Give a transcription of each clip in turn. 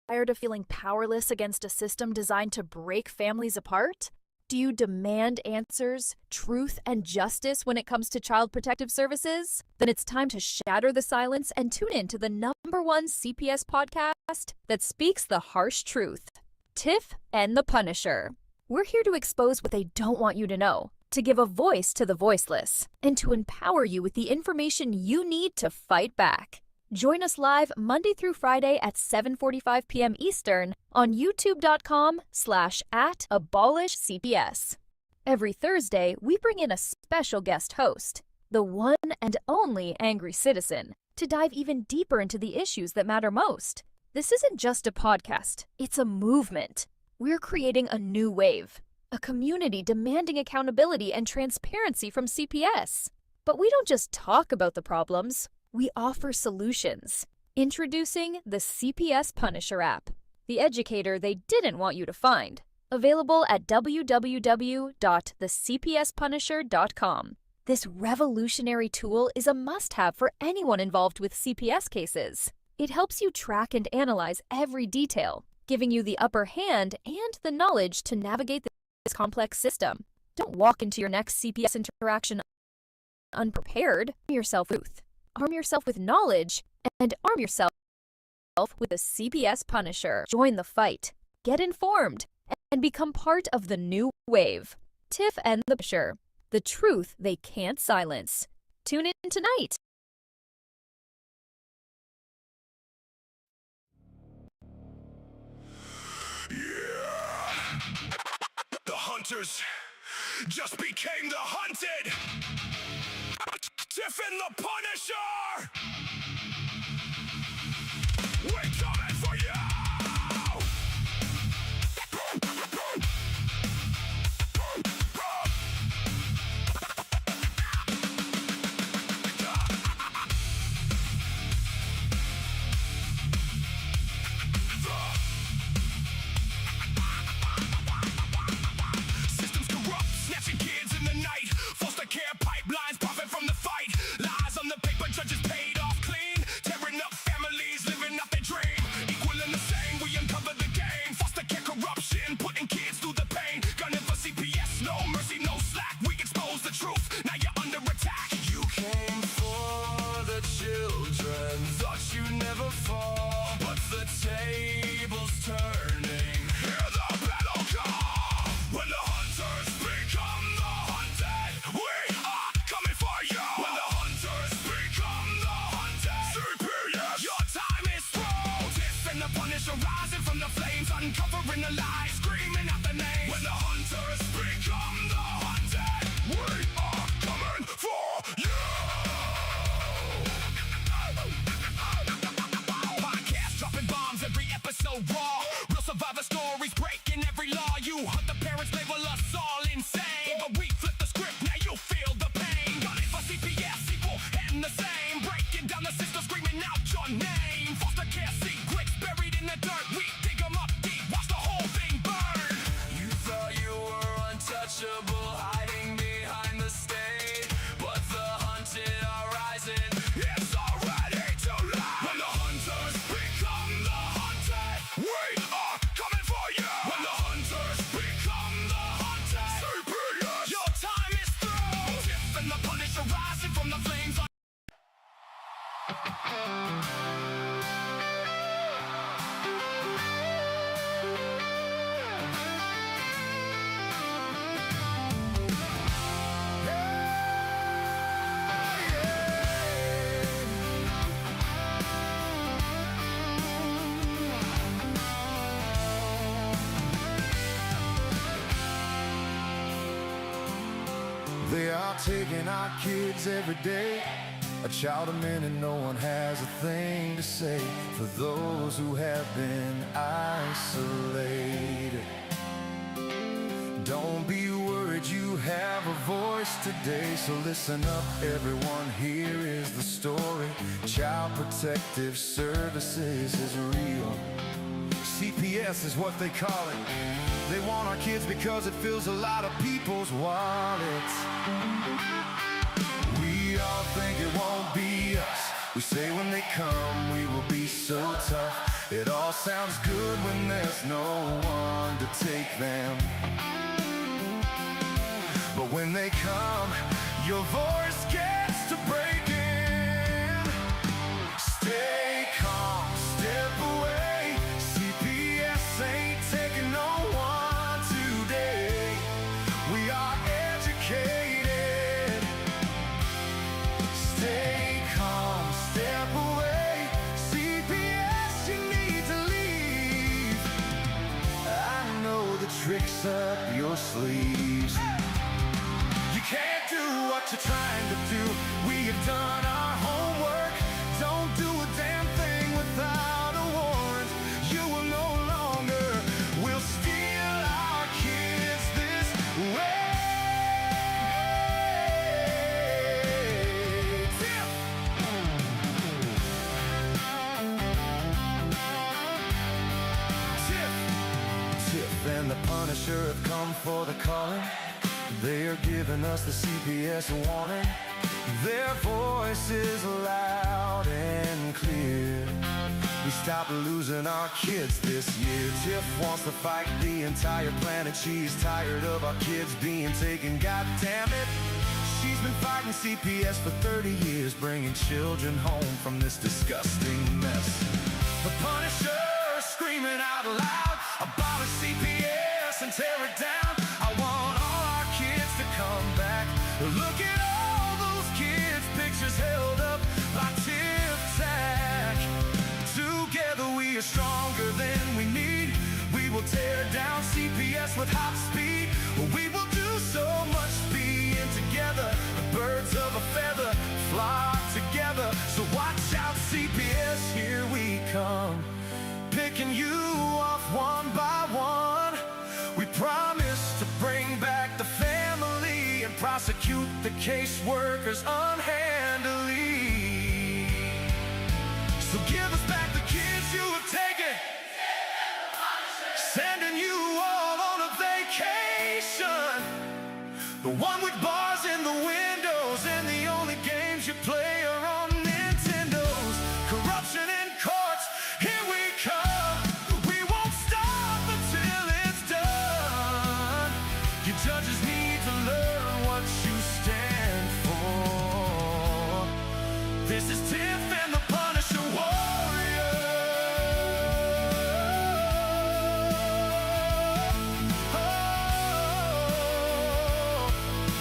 Tired of feeling powerless against a system designed to break families apart? Do you demand answers, truth, and justice when it comes to child protective services? Then it's time to shatter the silence and tune in to the #1 CPS podcast that speaks the harsh truth. Tiff and The Punisher. We're here to expose what they don't want you to know, to give a voice to the voiceless, and to empower you with the information you need to fight back. Join us live Monday through Friday at 7:45 p.m. Eastern on youtube.com/@abolishcps. Every Thursday, we bring in a special guest host, the one and only Angry Citizen, to dive even deeper into the issues that matter most. This isn't just a podcast, it's a movement. We're creating a new wave, a community demanding accountability and transparency from CPS. But we don't just talk about the problems. We offer solutions. Introducing the CPS Punisher app, the educator they didn't want you to find. Available at www.thecpspunisher.com. This revolutionary tool is a must-have for anyone involved with CPS cases. It helps you track and analyze every detail, giving you the upper hand and the knowledge to navigate this complex system. Don't walk into your next CPS interaction unprepared. Arm yourself with knowledge, and arm yourself with the CPS Punisher. Join the fight, get informed, and become part of the new wave. Tiff and The Punisher, the truth they can't silence. Tune in tonight. Yeah. The hunters just became the hunted. Tiff and The Punisher! We're coming for you! Systems corrupt, snatching kids in the night. Foster care pipelines profit from the fight. Lies on the paper, judges paid off clean. Tearing up families, living out their dream. Equal in the same, we uncover the game. Foster care corruption, putting kids through the pain. Gunning for CPS, no mercy, no slack. We expose the truth, now you're under attack. You came for the children, thought you'd never fall. But the table's turning. Hear the battle call. When the hunters become the hunted, we are coming for you. When the hunters become the hunted, CPS, your time is through. Tiff and The Punisher rising from the flames, uncovering the lies, screaming out the names. When the hunters become the hunted, we are coming for you. Podcast dropping bombs every episode raw. Real survivor stories breaking every law. You hunt the parents, label us all insane. But we flip the script, now you feel the pain. Gunning for CPS, equal and the same. Breaking down the system, screaming out your name. Foster care secrets buried in the dirt. We dig them up deep, watch the whole thing burn. You thought you were untouchable, hiding behind the stage. But the hunted are rising, it's already too late. When the hunters become the hunted, we are coming for you. When the hunters become the hunted, CPS, your time is through. Tiff and The Punisher rising from the flames. They are taking our kids every day. A child a minute, no one has a thing to say for those who have been isolated. Don't be worried, you have a voice today. So listen up, everyone, here is the story. Child Protective Services is real. CPS is what they call it. They want our kids because it fills a lot of people's wallets. We all think it won't be us. We say when they come we will be so tough. It all sounds good when there's no one to take them. But when they come, your voice gets to breaking. Stay calm, step away. CPS ain't taking no one today. We are educated. Stay calm, step away. CPS, you need to leave. I know the tricks up your sleeves. You can't do what you're trying to do. We have done our homework. Don't do a damn thing without a warrant. You will no longer will steal our kids this way. Tiff and the Punisher have come for the calling. They are giving us the CPS warning. Their voice is loud and clear. We stop losing our kids this year. Tiff wants to fight the entire planet. She's tired of our kids being taken, god damn it. She's been fighting CPS for 30 years, bringing children home from this disgusting mess. The Punisher screaming out loud, abolish CPS and tear it down. I want all our kids to come back. Look at all those kids' pictures held up by Tiff Tack. Together we are stronger than we need. We will tear down CPS with hot speed. We will do so much being together. The birds of a feather flock together. So watch out, CPS, here we come. Picking you off one by one. We promise to bring back the family and prosecute the caseworkers unhandily. So give us back the kids you have taken. Sending you all on a vacation. The one with bars in the windows and the only games you play are on Nintendos. Corruption in courts, here we come. We won't stop until it's done. Your judges need to learn what you stand for. This is Tiff and the Punisher Warrior.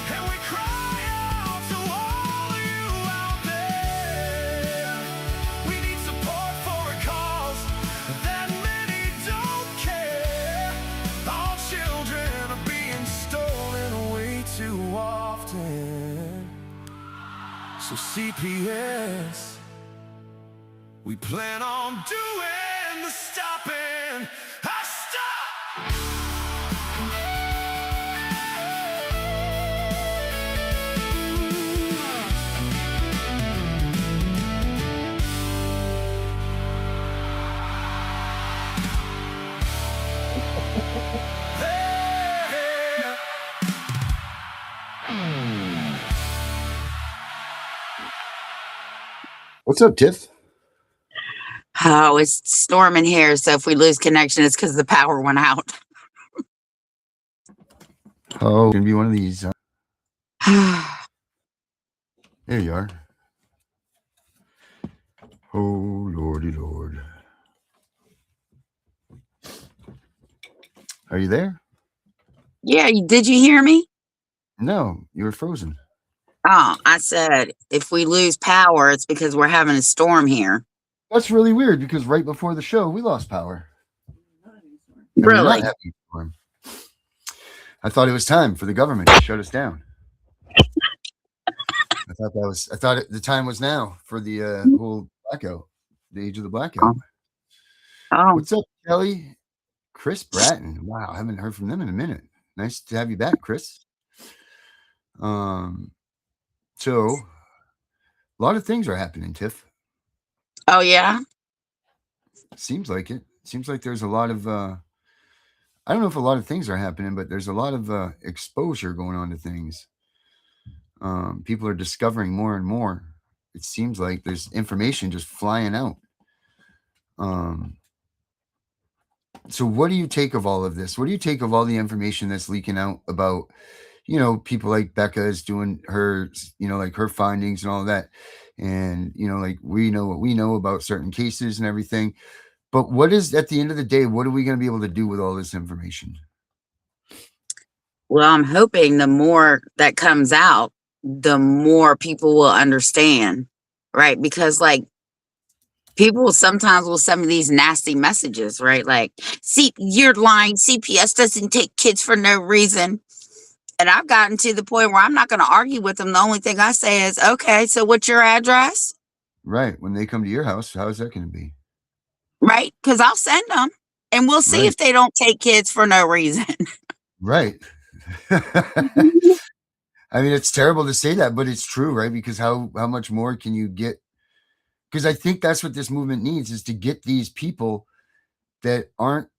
And we cry out to all you out there. We need support for a cause that many don't care. Our children are being stolen way too often. So CPS, we plan on doing the stopping. Stop! What's up, Tiff? Oh, it's storming here. So if we lose connection, it's because the power went out. Oh, gonna be one of these. There you are. Oh, lordy lord. Are you there? Yeah, did you hear me? No, you were frozen. Oh, I said if we lose power, it's because we're having a storm here. That's really weird because right before the show, we lost power. And we're not Really? having a storm. I thought it was time for the government to shut us down. I thought the time was now for the whole blackout, the age of the blackout. Oh, What's up, Kelly? Chris Bratton. Wow, I haven't heard from them in a minute. Nice to have you back, Chris. So a lot of things are happening, Tiff. oh yeah. Seems like it. Seems like there's a lot of I don't know if a lot of things are happening, but there's a lot of exposure going on to things. People are discovering more and more. It seems like there's information just flying out. So what do you take of all of this? What do you take of all the information that's leaking out about, people like Becca is doing her, like her findings and all of that. And, like we know what we know about certain cases and everything. But what is, at the end of the day, what are we going to be able to do with all this information? Well, I'm hoping the more that comes out, the more people will understand, right? Because like people sometimes will send me these nasty messages, right? Like, see, you're lying. CPS doesn't take kids for no reason. And I've gotten to the point where I'm not going to argue with them. The only thing I say is, okay, so what's your address? Right. When they come to your house, how is that going to be? Right? Because I'll send them and we'll see Right. if they don't take kids for no reason. Right. I mean, it's terrible to say that, but it's true, right? Because how much more can you get? Because I think that's what this movement needs, is to get these people that aren't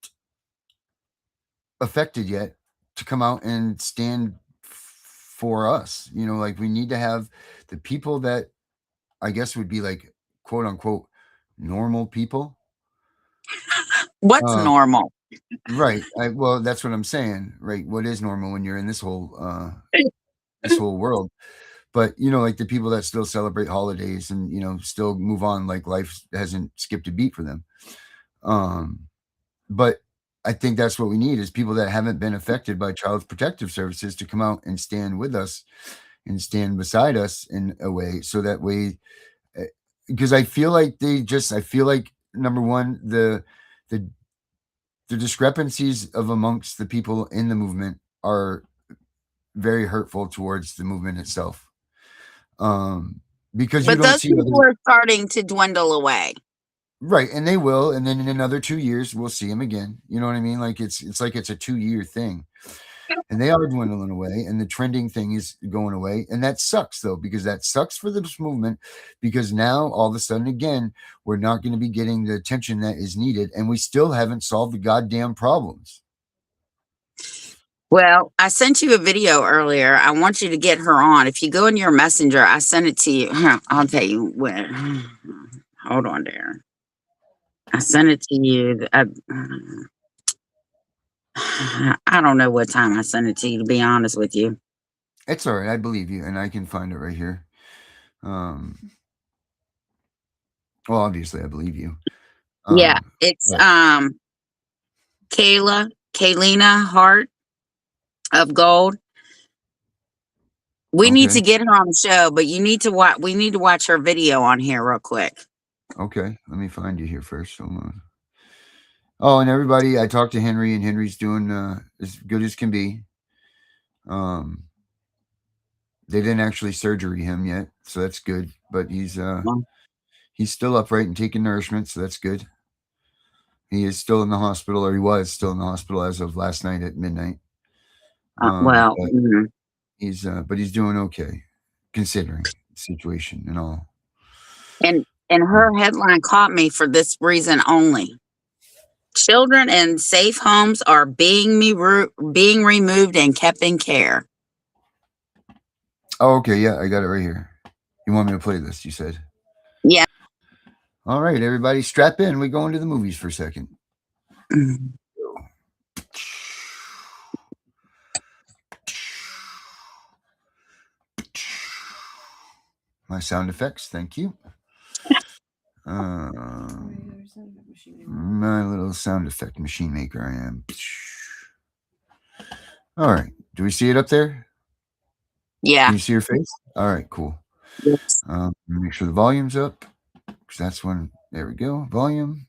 affected yet to come out and stand for us. Like we need to have the people that I guess would be like, quote unquote, normal people. What's Uh, normal? right. Well, that's what I'm saying. Right. What is normal when you're in this whole world? But like the people that still celebrate holidays and still move on, like life hasn't skipped a beat for them. But I think that's what we need, is people that haven't been affected by Child Protective Services to come out and stand with us and stand beside us in a way, so that way, because I feel like number one, the discrepancies of amongst the people in the movement are very hurtful towards the movement itself. Because you But don't those see people other, are starting to dwindle away. right, and they will, and then in another 2 years we'll see them again. You know what I mean? Like it's like it's a 2-year thing. And they are dwindling away, and the trending thing is going away. And that sucks, though, because that sucks for this movement, because now all of a sudden, again, we're not going to be getting the attention that is needed, and we still haven't solved the goddamn problems. Well, I sent you a video earlier. I want you to get her on. If you go in your messenger, I sent it to you. I'll tell you when. Hold on there. I sent it to you. I don't know what time I sent it to you, to be honest with you. It's all right. I believe you, and I can find it right here. Well, obviously, I believe you. Yeah, it's But Kaylina Hart of Gold. We need okay, to get her on the show, but you need to watch. We need to watch her video on here real quick. okay. Let me find you here first. Hold on. Oh, and everybody, I talked to Henry, and Henry's doing as good as can be. They didn't actually surgery him yet, so that's good. But he's still upright and taking nourishment, so that's good. He is still in the hospital, or he was still in the hospital as of last night at midnight. Well, But he's doing okay, considering the situation and all. and her headline caught me for this reason only. Children in safe homes are being removed and kept in care. Oh, okay, yeah, I got it right here. You want me to play this? You said. Yeah. All right, everybody, strap in. We're going to the movies for a second. My sound effects, thank you. My little sound effect machine maker I am. All right. Do we see it up there? Yeah. Can you see your face? All right, cool. Yes. Make sure the volume's up, because that's when, there we go, volume.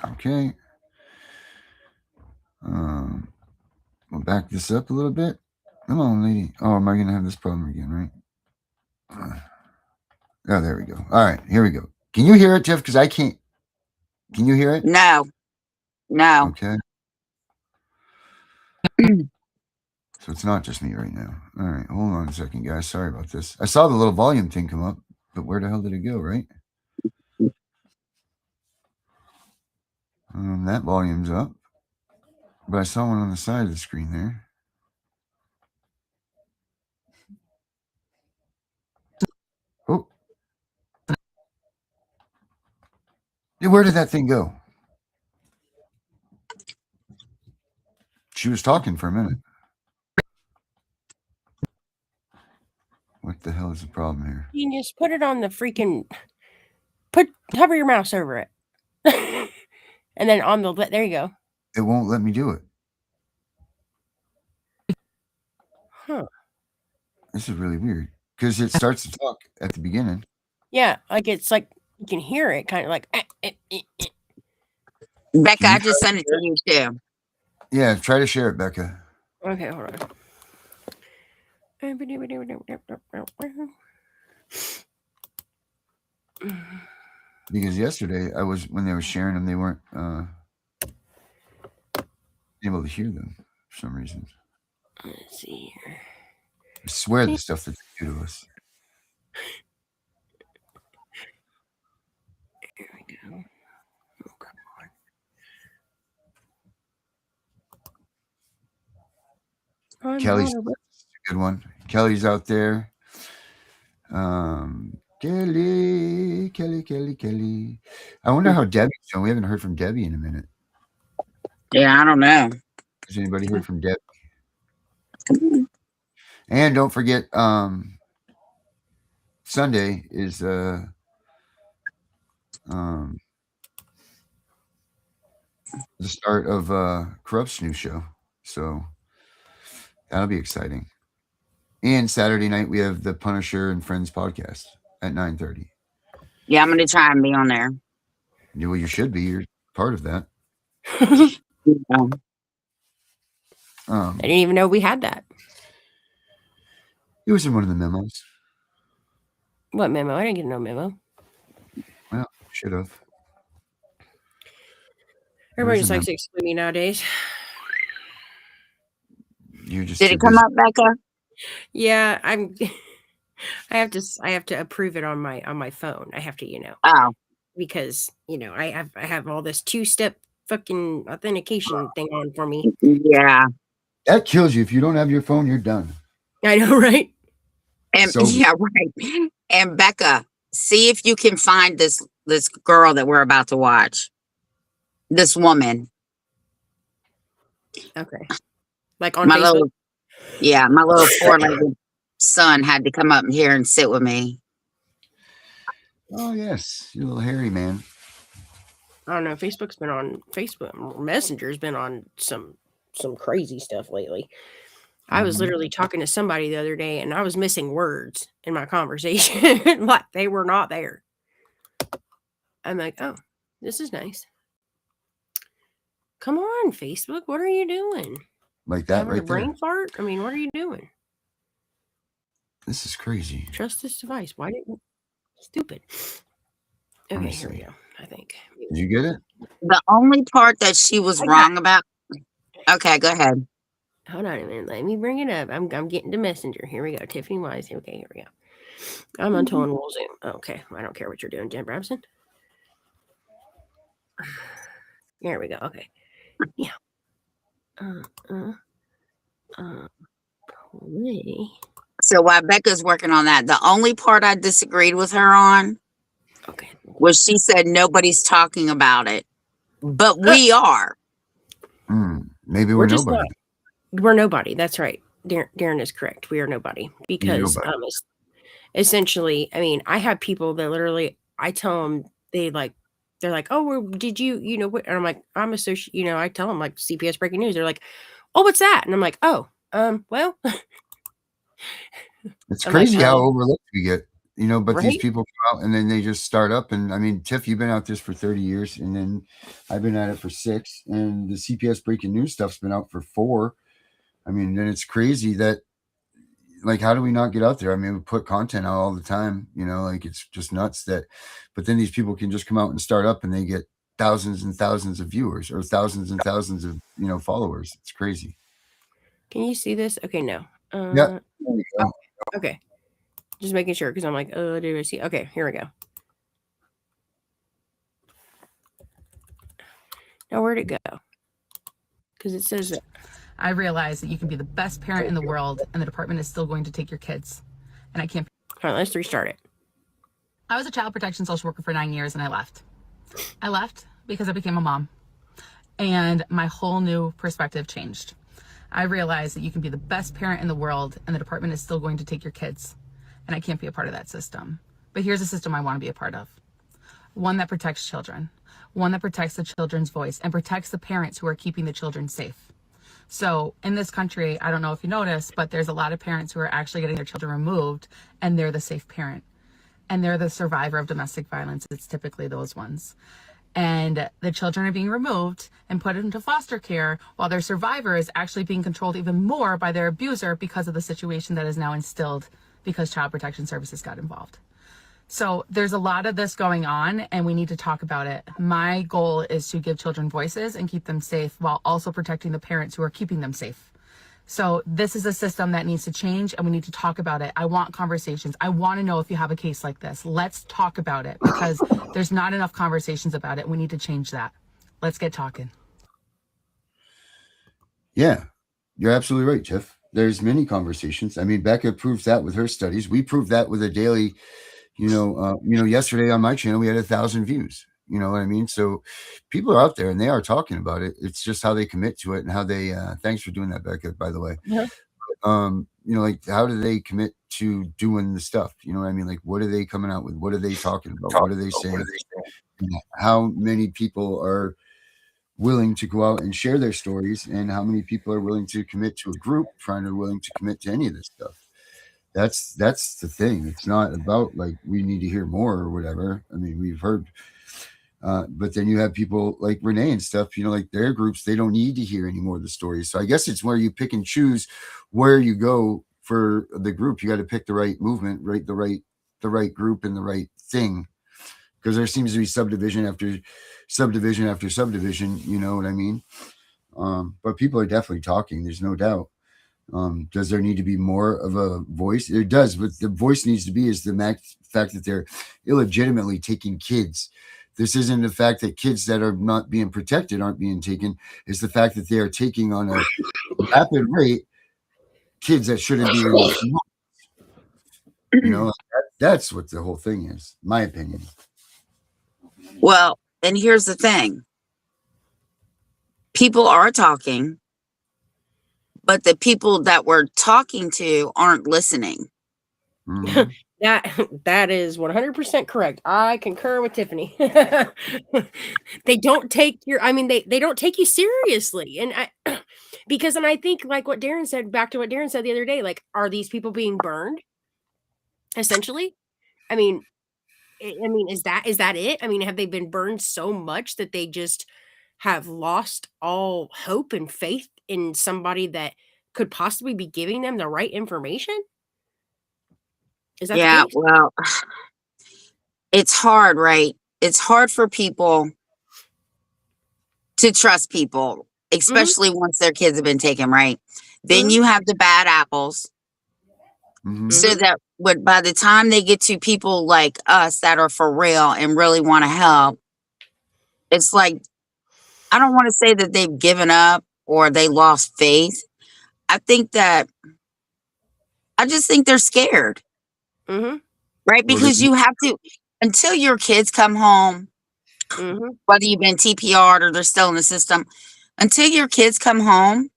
Okay. We'll back this up a little bit. Come on, lady. Oh, am I going to have this problem again, right? Oh, there we go. All right, here we go. Can you hear it, Tiff? Because I can't. Can you hear it? No. Okay. So it's not just me right now. All right, hold on a second, guys. Sorry about this. I saw the little volume thing come up, but where the hell did it go, right? That volume's up, but I saw one on the side of the screen there. Oh. Where did that thing go? She was talking for a minute. What the hell is the problem here? You can just put it on the freaking. Hover your mouse over it, and then on the. There you go. It won't let me do it. Huh. This is really weird because it starts to talk at the beginning. Yeah, like it's like you can hear it, kind of like. Becca, I just sent it to you too. Yeah, try to share it, Becca. Okay, hold on. Because yesterday when they were sharing them, they weren't able to hear them for some reason. Let's see here. I swear the stuff that they do to us. Here we go. Oh, come on. Kelly's a good one. Kelly's out there. Kelly. I wonder how Debbie's doing. We haven't heard from Debbie in a minute. Yeah, I don't know. Has anybody heard from Debbie? And don't forget, Sunday is the start of Corrupt's new show. So that'll be exciting. And Saturday night we have the Punisher and Friends podcast at 9:30. Yeah, I'm gonna try and be on there. Well, you should be. You're part of that. Yeah. I didn't even know we had that. It was in one of the memos. What memo? I didn't get no memo. Well, should have. Everybody just likes to exclude me nowadays. You just Did it come up, Becca? Yeah, I have to approve it on my phone. I have to, Oh, because I have all this 2-step fucking authentication thing on for me. yeah. That kills you. If you don't have your phone, you're done. I know, right? And yeah, right. And Becca, see if you can find this girl that we're about to watch. This woman. Okay. Like on Facebook? My little 4-legged son had to come up here and sit with me. Oh yes, you little hairy man. I don't know. Facebook Messenger's been on some crazy stuff lately. I was literally talking to somebody the other day and I was missing words in my conversation. Like they were not there. I'm like, oh, this is nice. Come on, Facebook. What are you doing? Like that Having right a there. brain fart? I mean, what are you doing? This is crazy. Trust this device. Why didn't stupid? Okay, here we go. I think. Did you get it? The only part that she was wrong about. Okay, go ahead. Hold on a minute. Let me bring it up. I'm getting to Messenger. Here we go. Tiffany Wise. Okay, here we go. I'm on Tone Wool Zoom. Okay, I don't care what you're doing, Jen Brabson. There we go. Okay. Yeah. Play. So while Becca's working on that, the only part I disagreed with her on was she said nobody's talking about it, but we are. Maybe we're nobody. We're nobody. That's right. Darren is correct. We are nobody because essentially, I mean, I have people that literally, I tell them they're like, oh, well, did you know what? And I'm like, I'm associate. I tell them like CPS breaking news. They're like, oh, what's that? And I'm like, oh, well. It's crazy how overlooked we get, but right? these people come out and then they just start up. And I mean, Tiff, you've been out this for 30 years and then I've been at it for 6 and the CPS breaking news stuff's been out for 4. I mean, then it's crazy that like, how do we not get out there? I mean, we put content out all the time, like it's just nuts but then these people can just come out and start up and they get thousands and thousands of viewers or thousands and thousands of, followers. It's crazy. Can you see this? Okay, no. Yeah. Okay. Just making sure because I'm like, oh, do I see? Okay, here we go. Now, where'd it go? Because it says that. I realize that you can be the best parent in the world and the department is still going to take your kids. And I can't. All right, let's restart it. I was a child protection social worker for 9 years and I left. I left because I became a mom and my whole new perspective changed. I realize that you can be the best parent in the world and the department is still going to take your kids. And I can't be a part of that system. But here's a system I want to be a part of. One that protects children. One that protects the children's voice and protects the parents who are keeping the children safe. So in this country, I don't know if you noticed, but there's a lot of parents who are actually getting their children removed and they're the safe parent. And they're the survivor of domestic violence. It's typically those ones. And the children are being removed and put into foster care while their survivor is actually being controlled even more by their abuser because of the situation that is now instilled because Child Protection Services got involved. So there's a lot of this going on and we need to talk about it. My goal is to give children voices and keep them safe while also protecting the parents who are keeping them safe. So this is a system that needs to change and we need to talk about it. I want conversations. I want to know if you have a case like this. Let's talk about it because there's not enough conversations about it. We need to change that. Let's get talking. Yeah, you're absolutely right, Jeff. There's many conversations. I mean, Becca proves that with her studies. We proved that with a daily, yesterday on my channel, we had 1,000 views. You know what I mean? So people are out there and they are talking about it. It's just how they commit to it and how they, thanks for doing that, Becca, by the way. Yeah. Like how do they commit to doing the stuff? You know what I mean? Like, what are they coming out with? What are they talking about? What are they saying? How many people are willing to go out and share their stories and how many people are willing to commit to a group, willing to commit to any of this stuff? That's the thing. It's not about like, we need to hear more or whatever. I mean, we've heard, but then you have people like Renee and stuff, like their groups, they don't need to hear any more of the stories. So I guess it's where you pick and choose where you go for the group. You got to pick the right movement, right? The right group and the right thing. Because there seems to be subdivision after subdivision after subdivision, you know what I mean? But people are definitely talking. There's no doubt. Does there need to be more of a voice? It does, but the voice needs to be is the fact that they're illegitimately taking kids. This isn't the fact that kids that are not being protected aren't being taken. It's the fact that they are taking on a rapid rate kids that shouldn't be. That's what the whole thing is, my opinion. Well, and here's the thing. People are talking, but the people that we're talking to aren't listening. Mm-hmm. That is 100% correct. I concur with Tiffany. They don't take they don't take you seriously. And I think like what Darren said, back to what Darren said the other day, like, are these people being burned? Essentially? I mean, is that it? I mean, have they been burned so much that they just have lost all hope and faith in somebody that could possibly be giving them the right information? Is that the case? Well, it's hard, right? It's hard for people to trust people, especially once their kids have been taken, right? Then you have the bad apples. So that by the time they get to people like us that are for real and really want to help, it's like, I don't want to say that they've given up or they lost faith. I just think they're scared. Right? Because you have to, until your kids come home, whether you've been TPR'd or they're still in the system, until your kids come home,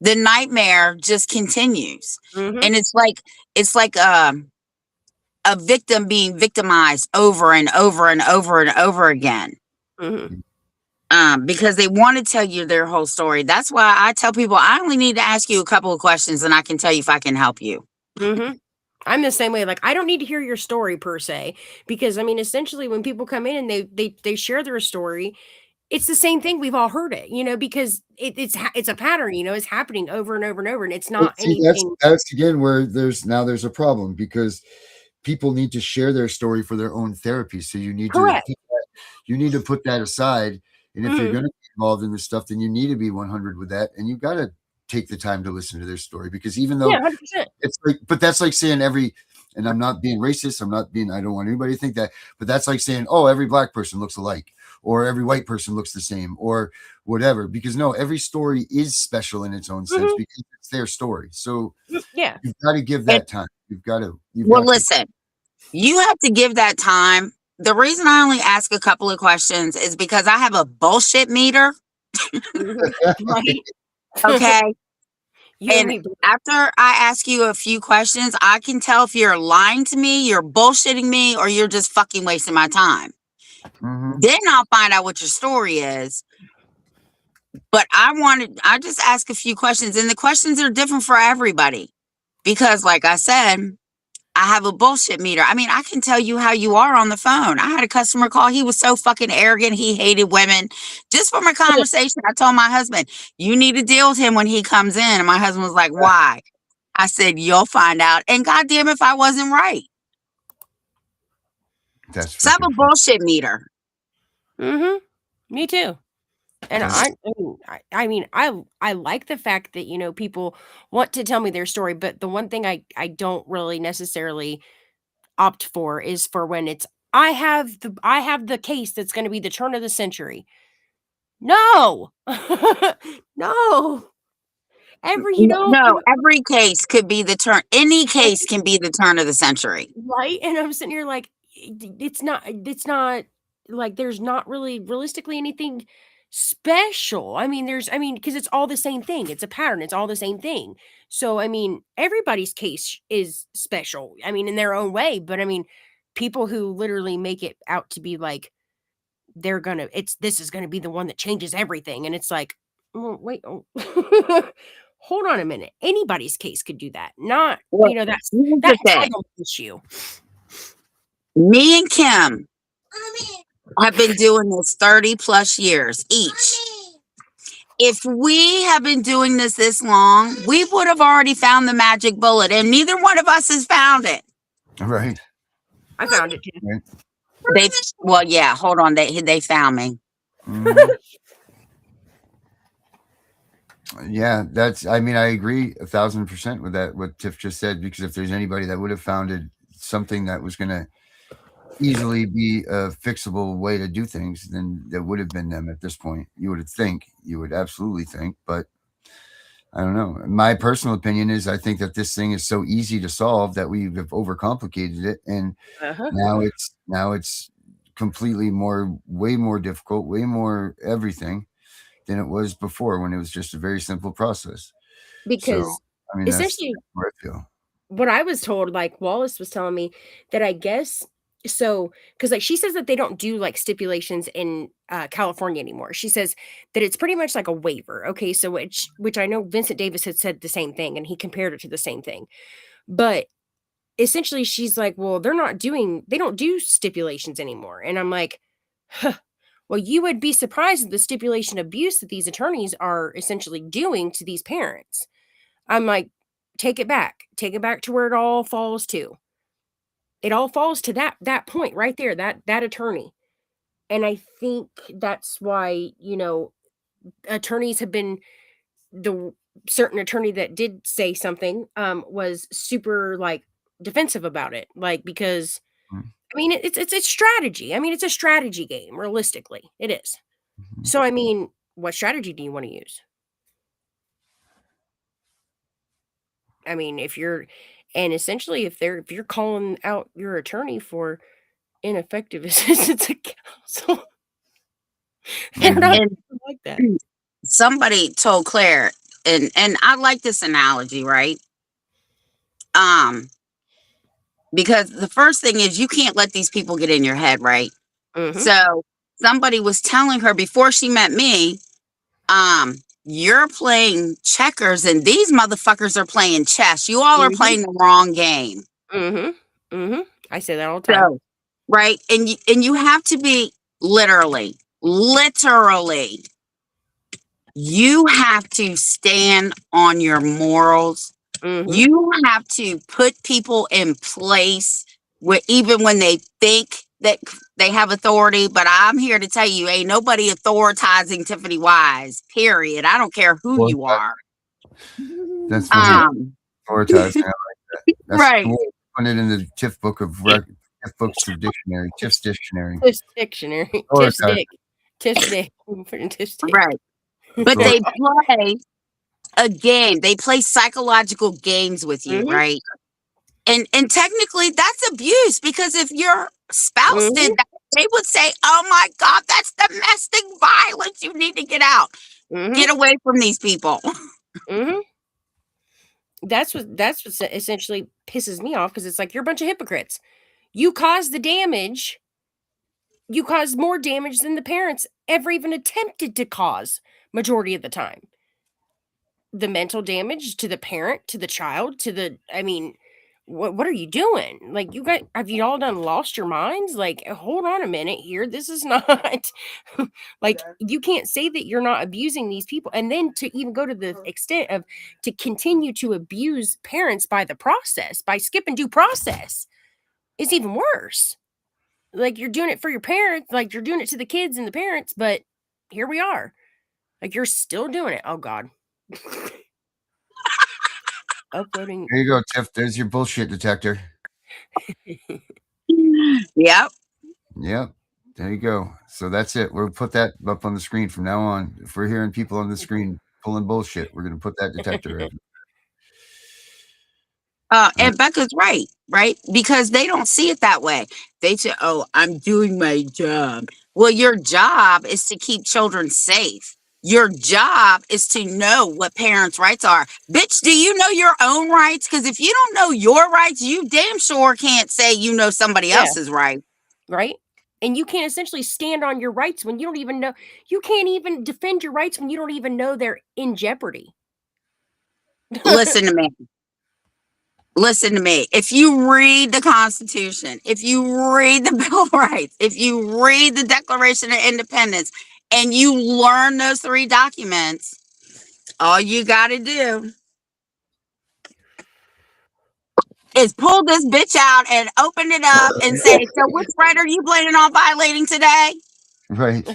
the nightmare just continues. And it's like a victim being victimized over and over and over and over again. Because they want to tell you their whole story. That's why I tell people, I only need to ask you a couple of questions and I can tell you if I can help you. I'm the same way. Like, I don't need to hear your story per se, because I mean, essentially when people come in and they share their story, it's the same thing. We've all heard it, because it's a pattern, it's happening over and over and over. And it's not anything. That's again where there's a problem, because people need to share their story for their own therapy. So you need to put that aside. And if you're going to be involved in this stuff, then you need to be 100 with that. And you've got to take the time to listen to their story, because even though 100%. it's like, but that's like saying and I'm not being racist. I don't want anybody to think that, but that's like saying, oh, every black person looks alike, or every white person looks the same, or whatever, because no, every story is special in its own sense because it's their story. So you've got to give that time. Listen, you have to give that time. The reason I only ask a couple of questions is because I have a bullshit meter. Right. Okay. And after I ask you a few questions, I can tell if you're lying to me, you're bullshitting me, or you're just fucking wasting my time. Then I'll find out what your story is. But I just ask a few questions, and the questions are different for everybody. Because like I said, I have a bullshit meter. I mean, I can tell you how you are on the phone. I had a customer call. He was so fucking arrogant. He hated women. Just from a conversation, I told my husband, you need to deal with him when he comes in. And my husband was like, why? I said, you'll find out. And goddamn if I wasn't right. So I have a bullshit meter. Me too. And I mean, I like the fact that, you know, people want to tell me their story, but the one thing I don't really necessarily opt for is for when it's I have the case that's going to be the turn of the century. No. No. Every case could be the turn. Any case can be the turn of the century. Right. And I'm sitting here like, it's not like there's not really realistically anything special. I mean, because it's all the same thing. It's a pattern. It's all the same thing. So, I mean, everybody's case is special. I mean, in their own way. But I mean, people who literally make it out to be like, this is gonna be the one that changes everything. And it's like, well, wait, hold on a minute. Anybody's case could do that. Not, well, that's title issue. Me and Kim have been doing this 30 plus years each. If we have been doing this long, we would have already found the magic bullet, and neither one of us has found it. Right. I found it too. Right. Hold on. They found me. Yeah, I mean, I agree 1,000% with that, what Tiff just said, because if there's anybody that would have founded something that was going to easily be a fixable way to do things, then there would have been them at this point. You would absolutely think, but I don't know. My personal opinion is I think that this thing is so easy to solve that we have overcomplicated it. And now it's completely way more difficult, way more everything than it was before when it was just a very simple process. Because essentially that's where I feel. What I was told, like Wallace was telling me that I guess so, because like she says that they don't do like stipulations in California anymore. She says that it's pretty much like a waiver. Okay, so which I know Vincent Davis had said the same thing, and he compared it to the same thing. But essentially, she's like, well, they don't do stipulations anymore, and I'm like, huh. Well, you would be surprised at the stipulation abuse that these attorneys are essentially doing to these parents. I'm like, take it back to where it all falls to. It all falls to that point right there, that attorney. And I think that's why, attorneys have been, the certain attorney that did say something was super like defensive about it, like, because I mean, it's strategy. I mean, it's a strategy game. Realistically, it is. So, I mean, what strategy do you want to use? I mean, if you're calling out your attorney for ineffective assistance of counsel, they're not like that. Somebody told Claire, and I like this analogy, right? Because the first thing is you can't let these people get in your head, right? So somebody was telling her before she met me, you're playing checkers and these motherfuckers are playing chess. You all are playing the wrong game. I say that all the time. So, right? And you have to be literally, you have to stand on your morals. You have to put people in place even when they think that they have authority. But I'm here to tell you, ain't nobody authorizing Tiffany Wise, period. I don't care who you are. That's authorizing. I like that. That's right. Cool. Put it in the Tiff book of Tiff books of dictionary. Tiff's dictionary. Tiff's dictionary. Tiff's dick. Tiff's dick. Right. But they play a game. They play psychological games with you, right? And technically that's abuse, because if your spouse did that, they would say, oh my God, that's domestic violence. You need to get out. Get away from these people. That's what essentially pisses me off, because it's like, you're a bunch of hypocrites. You caused the damage. You caused more damage than the parents ever even attempted to cause, majority of the time. The mental damage to the parent, to the child, to the, I mean, what are you doing? Like, you guys, have you all done lost your minds? Like, hold on a minute here. This is not like, you can't say that you're not abusing these people, and then to even go to the extent of to continue to abuse parents by the process, by skipping due process, is even worse. Like, you're doing it for your parents, like you're doing it to the kids and the parents, but here we are. Like, you're still doing it. Oh God. Uploading. There you go, Tiff. There's your bullshit detector. Yep. Yep. There you go. So that's it. We'll put that up on the screen from now on. If we're hearing people on the screen pulling bullshit, we're going to put that detector up. And Becca's right? Because they don't see it that way. They say, oh, I'm doing my job. Well, your job is to keep children safe. Your job is to know what parents' rights are. Bitch, do you know your own rights? Because if you don't know your rights, you damn sure can't say you know somebody else's rights. Right? And you can't essentially stand on your rights when you don't even know. You can't even defend your rights when you don't even know they're in jeopardy. Listen to me. Listen to me. If you read the Constitution, if you read the Bill of Rights, if you read the Declaration of Independence, and you learn those 3 documents, all you got to do is pull this bitch out and open it up and say, so which right are you planning on violating today? Right.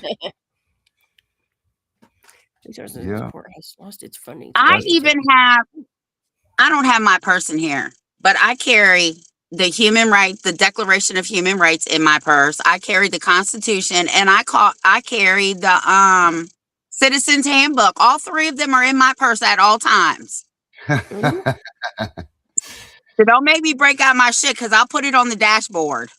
Yeah. Support has lost its funding. I don't have my person here, but I carry the human rights, the Declaration of Human Rights in my purse. I carry the Constitution, and I carry the Citizens Handbook. All 3 of them are in my purse at all times. So don't make me break out my shit, because I'll put it on the dashboard.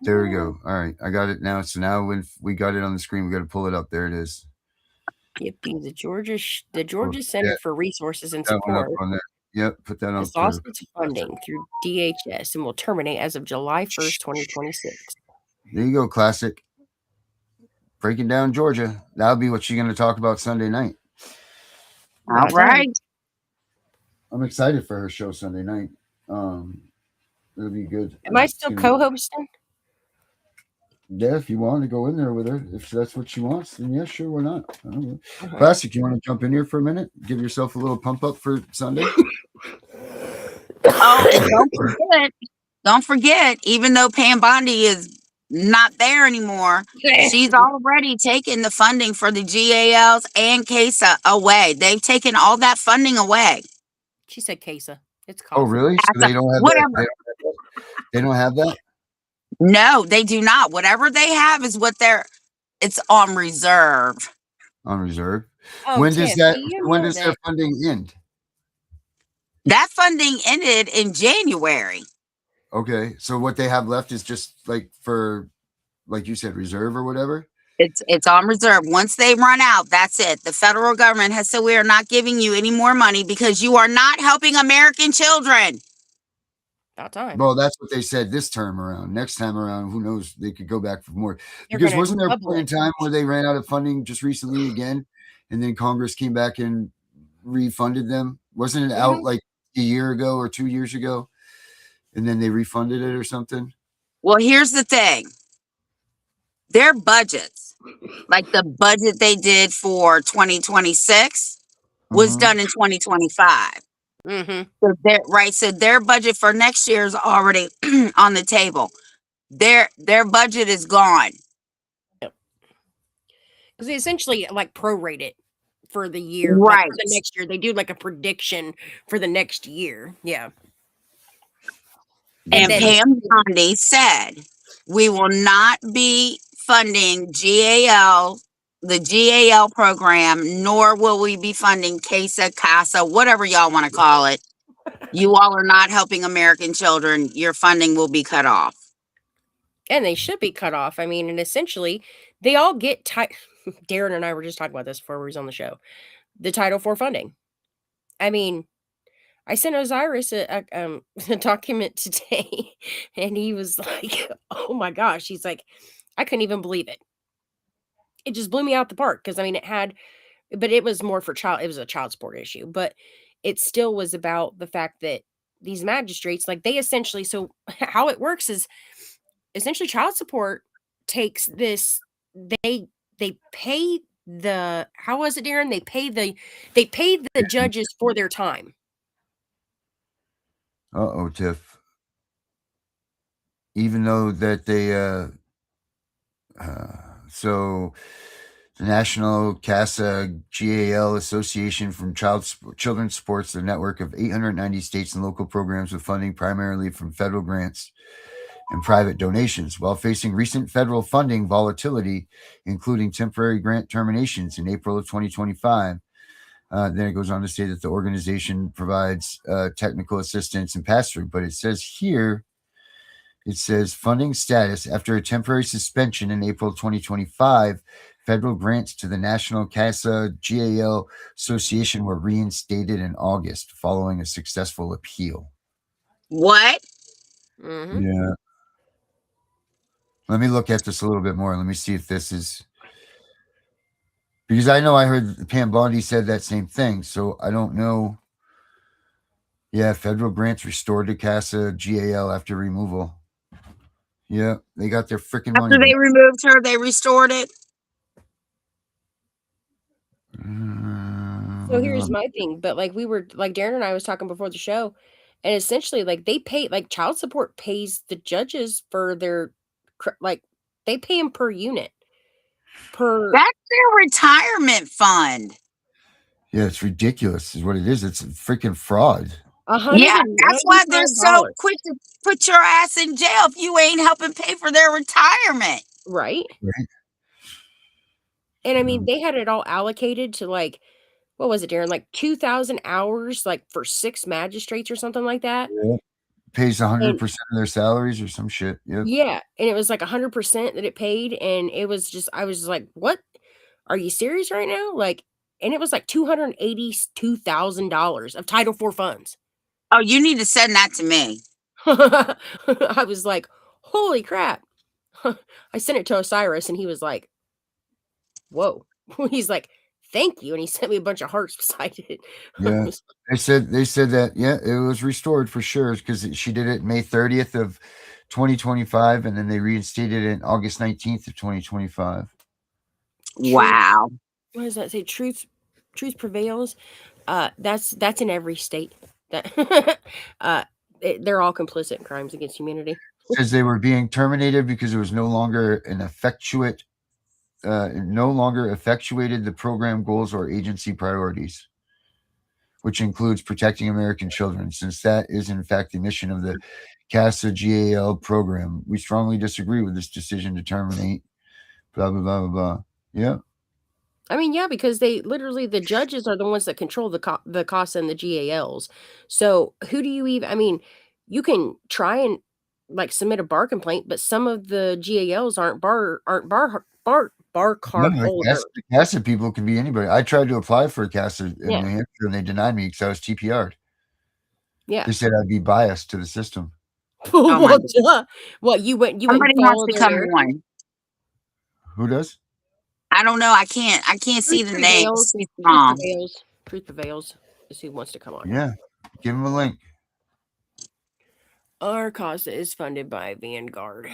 There we go. All right, I got it now. So now when we got it on the screen, we got to pull it up. There it is. Yippee! The Georgia Center for Resources and Support. Yep, put that on. Has lost its funding through DHS and will terminate as of July 1st, 2026. There you go, classic. Breaking down Georgia. That'll be what she's going to talk about Sunday night. All right. I'm excited for her show Sunday night. It'll be good. Am I still co-hosting? Yeah, if you want to go in there with her, if that's what she wants, then yeah, sure, why not? I don't know. Classic, you want to jump in here for a minute? Give yourself a little pump up for Sunday? Oh, and don't forget, even though Pam Bondi is not there anymore, she's already taken the funding for the GALs and CASA away. They've taken all that funding away. She said CASA. It's called. Oh, really? So they don't have that? They don't have that? No, they do not. Whatever they have is it's on reserve. On reserve? Oh, when does their funding end? That funding ended in January. Okay. So what they have left is just like you said, reserve or whatever? It's on reserve. Once they run out, that's it. The federal government has said, we are not giving you any more money because you are not helping American children. About time. Well, that's what they said this term around. Next time around, who knows? They could go back for more. Because wasn't there a point in time where they ran out of funding just recently again, and then Congress came back and refunded them? Wasn't it out like a year ago or 2 years ago, and then they refunded it or something? Well, here's the thing. Their budgets, like the budget they did for 2026, was done in 2025. So their budget for next year is already on the table. Their budget is gone. Because they essentially like prorate it for the year, right? For the next year, they do like a prediction for the next year. Yeah. And Pam Bondi said, we will not be funding the GAL program, nor will we be funding CASA, whatever y'all want to call it. You all are not helping American children. Your funding will be cut off. And they should be cut off. I mean, and essentially, they all get Darren and I were just talking about this before we was on the show. The Title IV funding. I mean, I sent Osiris a document today, and he was like, "Oh my gosh!" He's like, "I couldn't even believe it. It just blew me out the park." Because I mean, but it was more for child. It was a child support issue, but it still was about the fact that these magistrates, like they essentially, so how it works is essentially child support takes this. They pay the how was it, Darren? They pay the judges for their time. Uh-oh, Tiff. Even though that they, so the National CASA GAL Association from Children's Sports, the network of 890 states and local programs with funding primarily from federal grants and private donations, while facing recent federal funding volatility, including temporary grant terminations in April of 2025. Then it goes on to say that the organization provides technical assistance and pass-through, but it says here, it says funding status after a temporary suspension in April 2025, federal grants to the National CASA GAL Association were reinstated in August following a successful appeal. What? Mm-hmm. Yeah. Let me look at this a little bit more. Let me see if this is, because I know I heard Pam Bondi said that same thing, so I don't know. Yeah, federal grants restored to CASA GAL after removal. Yeah, they got their freaking money. After they removed her, they restored it. So here's my thing, but like we were like Darren and I was talking before the show, and essentially like they pay like child support pays the judges for their like they pay them per unit. Per That's their retirement fund. Yeah, it's ridiculous, is what it is. It's a freaking fraud. Yeah, that's why they're so quick to put your ass in jail if you ain't helping pay for their retirement. Right. Right. And I mean, they had it all allocated to like, what was it, Darren? Like 2,000 hours, like for 6 magistrates or something like that. Yeah. Pays 100% of their salaries or some shit. Yep. Yeah. And it was like 100% that it paid. And it was just, I was just like, what? Are you serious right now? Like, and it was like $282,000 of Title IV funds. Oh, you need to send that to me. I was like, holy crap. I sent it to Osiris and he was like, whoa. He's like, thank you. And he sent me a bunch of hearts beside it. Yeah. They said that, yeah, it was restored for sure because she did it May 30th of 2025 and then they reinstated it August 19th of 2025. Wow. What does that say? Truth prevails. That's in every state. That they're all complicit in crimes against humanity. It says they were being terminated because it was no longer effectuated the program goals or agency priorities, which includes protecting American children, since that is in fact the mission of the CASA GAL program. We strongly disagree with this decision to terminate. Blah blah blah blah blah. Yeah. I mean, yeah, because they literally the judges are the ones that control the CASA and the GALs. So who do you even? I mean, you can try and like submit a bar complaint, but some of the GALs aren't bar card holders. The CASA people can be anybody. I tried to apply for a CASA in New Hampshire and they denied me because I was TPR'd. Yeah, they said I'd be biased to the system. What you went? Somebody and has followed to come on. Who does? I don't know. I can't see the names. Truth prevails is who wants to come on. Yeah, give him a link. Our CASA is funded by Vanguard.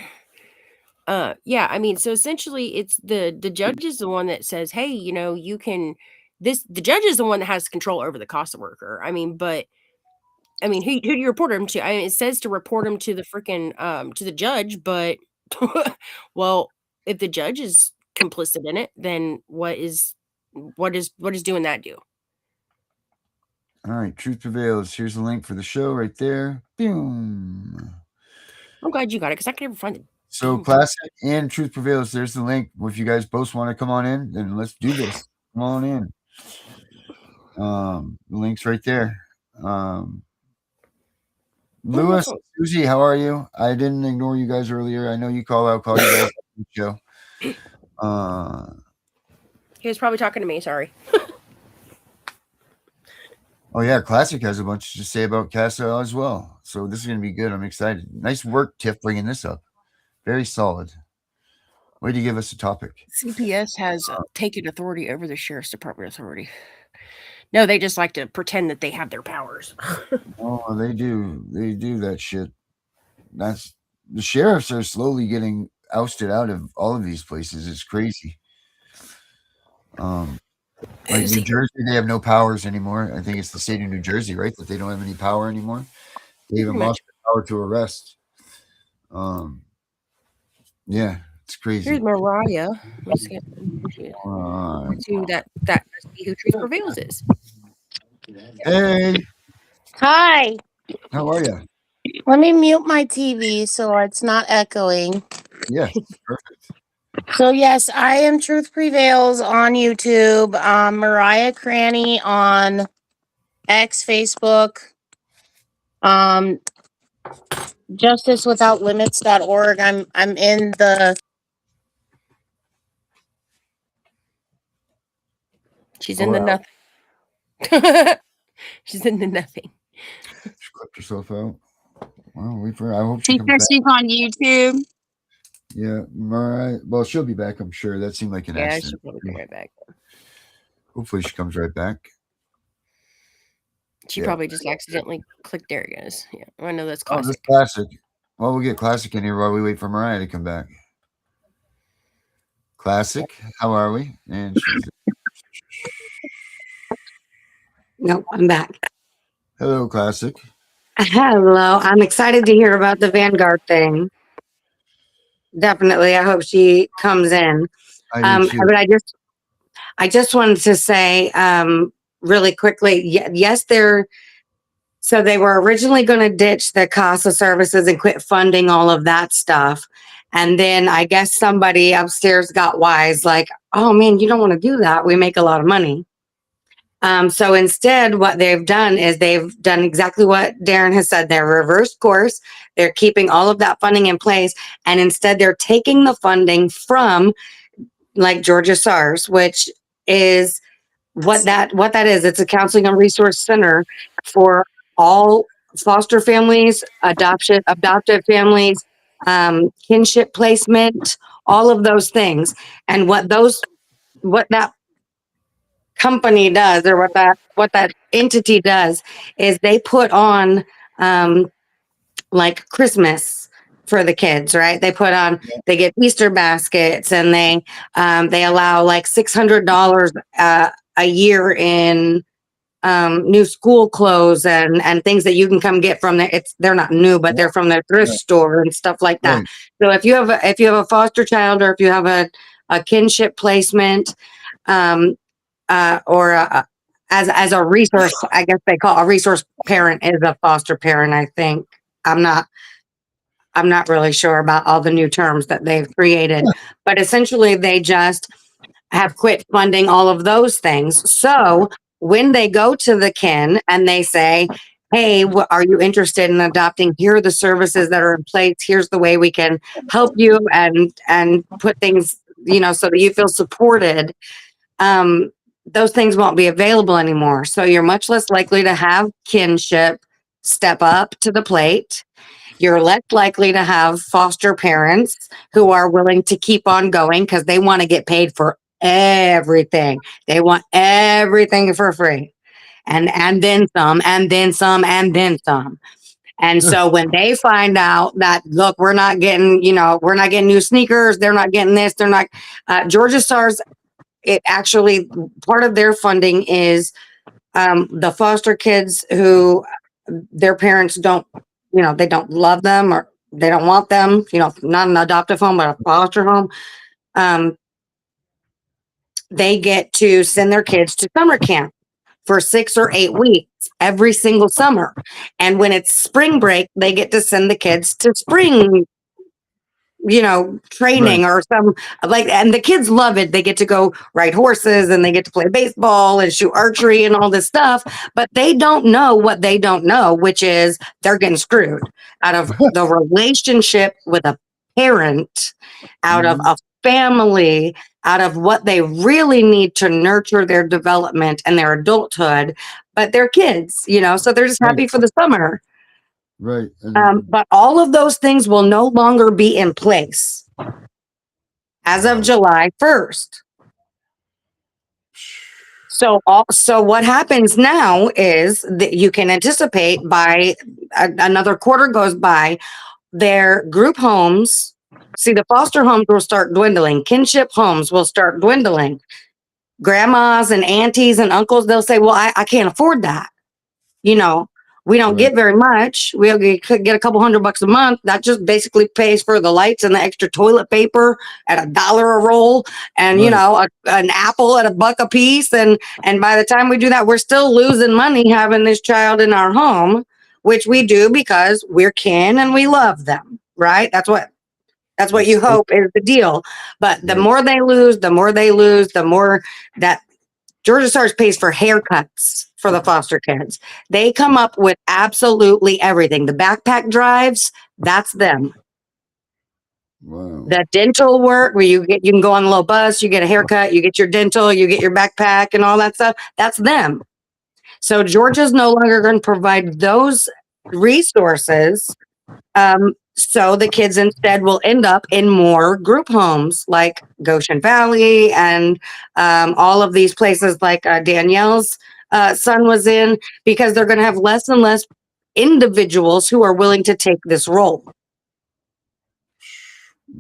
Yeah, I mean, so essentially, it's the judge is the one that says, "Hey, you know, you can." The judge is the one that has control over the CASA worker. I mean, but I mean, who do you report him to? I mean, it says to report him to the freaking to the judge, but well, if the judge is complicit in it, then what is doing that do? All right, truth prevails. Here's the link for the show right there. Boom. I'm glad you got it because I could never find it. So classic and truth prevails. There's the link. If you guys both want to come on in, then let's do this. Come on in. The link's right there. Lewis, Susie, how are you? I didn't ignore you guys earlier. I know you call you guys on the show. He was probably talking to me. Sorry. Oh yeah, Classic has a bunch to say about Casa as well. So this is going to be good. I'm excited. Nice work, Tiff, bringing this up. Very solid. Way to give us a topic. CPS has taken authority over the sheriff's department authority. No, they just like to pretend that they have their powers. Oh, they do. They do that shit. That's the sheriffs are slowly getting ousted out of all of these places. It's crazy. Like New Jersey, they have no powers anymore. I think it's the state of New Jersey, right? That they don't have any power anymore. They even lost the power to arrest. Yeah, it's crazy. Here's Mariah. Let's get to that see who truth prevails is. Hey, Hi. how are you? Let me mute my TV so it's not echoing. Yes, perfect. So yes, I am Truth Prevails on YouTube. Mariah Cranny on X, Facebook. JusticeWithoutLimits.org. I'm in the. She's in the nothing. She's in the nothing. She clipped herself out. Well, wait for her. I hope she She comes said back. she's on YouTube. Yeah, Mariah. Well, she'll be back, I'm sure. That seemed like an accident. Yeah, she'll probably come right back. Hopefully she comes right back. She probably just accidentally clicked. There it goes. Yeah, I know that's Classic. Oh, that's Classic. Well, we'll get Classic in here while we wait for Mariah to come back. Classic, how are we? And she's Nope, I'm back. hello, Classic. Hello. I'm excited to hear about the Vanguard thing. Definitely. I hope she comes in. I do too. But I just wanted to say really quickly, yes, so they were originally going to ditch the CASA services and quit funding all of that stuff. And then I guess somebody upstairs got wise, like, oh man, you don't want to do that. We make a lot of money. So instead, what they've done is they've done exactly what Darren has said. They're reversed course. They're keeping all of that funding in place. And instead, they're taking the funding from like Georgia SARS, which is what that is. It's a counseling and resource center for all foster families, adoptive families, kinship placement, all of those things. And what that company does, or what that entity does, is they put on like Christmas for the kids, right? They put on, they get Easter baskets, and they allow like $600 a year in new school clothes and things that you can come get from there. They're not new, but they're from their thrift store and stuff like that. So if you have a foster child, or if you have a kinship placement, or as a resource, I guess they call a resource parent is a foster parent. I think I'm not really sure about all the new terms that they've created, but essentially they just have quit funding all of those things. So when they go to the kin and they say, hey, are you interested in adopting? Here are the services that are in place. Here's the way we can help you and put things, so that you feel supported. Those things won't be available anymore. So you're much less likely to have kinship step up to the plate. You're less likely to have foster parents who are willing to keep on going because they want to get paid for everything. They want everything for free. And then some, and then some, and then some. And so when they find out that, look, we're not getting new sneakers, they're not getting this, they're not, Georgia SARS, it actually, part of their funding is the foster kids who their parents don't, they don't love them, or they don't want them, not an adoptive home, but a foster home. They get to send their kids to summer camp for 6 or 8 weeks every single summer. And when it's spring break, they get to send the kids to spring training, or some and the kids love it. They get to go ride horses, and they get to play baseball and shoot archery and all this stuff, but they don't know what they don't know, which is they're getting screwed out of the relationship with a parent, out of a family, out of what they really need to nurture their development and their adulthood. but they're kids, you know, so they're just happy for the summer. Right. But all of those things will no longer be in place as of July 1st. So what happens now is that you can anticipate by another quarter goes by, their group homes, see, the foster homes will start dwindling. Kinship homes will start dwindling. Grandmas and aunties and uncles, they'll say, well, I can't afford that. You know, we don't get very much. We'll get a couple $100 a month. That just basically pays for the lights and the extra toilet paper at $1 a roll, and you know, an apple at $1 a piece. And by the time we do that, we're still losing money having this child in our home, which we do because we're kin and we love them, right? That's what you hope is the deal. But the more they lose, the more that Georgia Stars pays for haircuts for the foster kids. They come up with absolutely everything. The backpack drives, that's them. Wow. The dental work where you can go on a little bus, you get a haircut, you get your dental, you get your backpack and all that stuff. That's them. So Georgia's no longer going to provide those resources. So the kids instead will end up in more group homes like Goshen Valley and all of these places like Danielle's son was in, because they're going to have less and less individuals who are willing to take this role.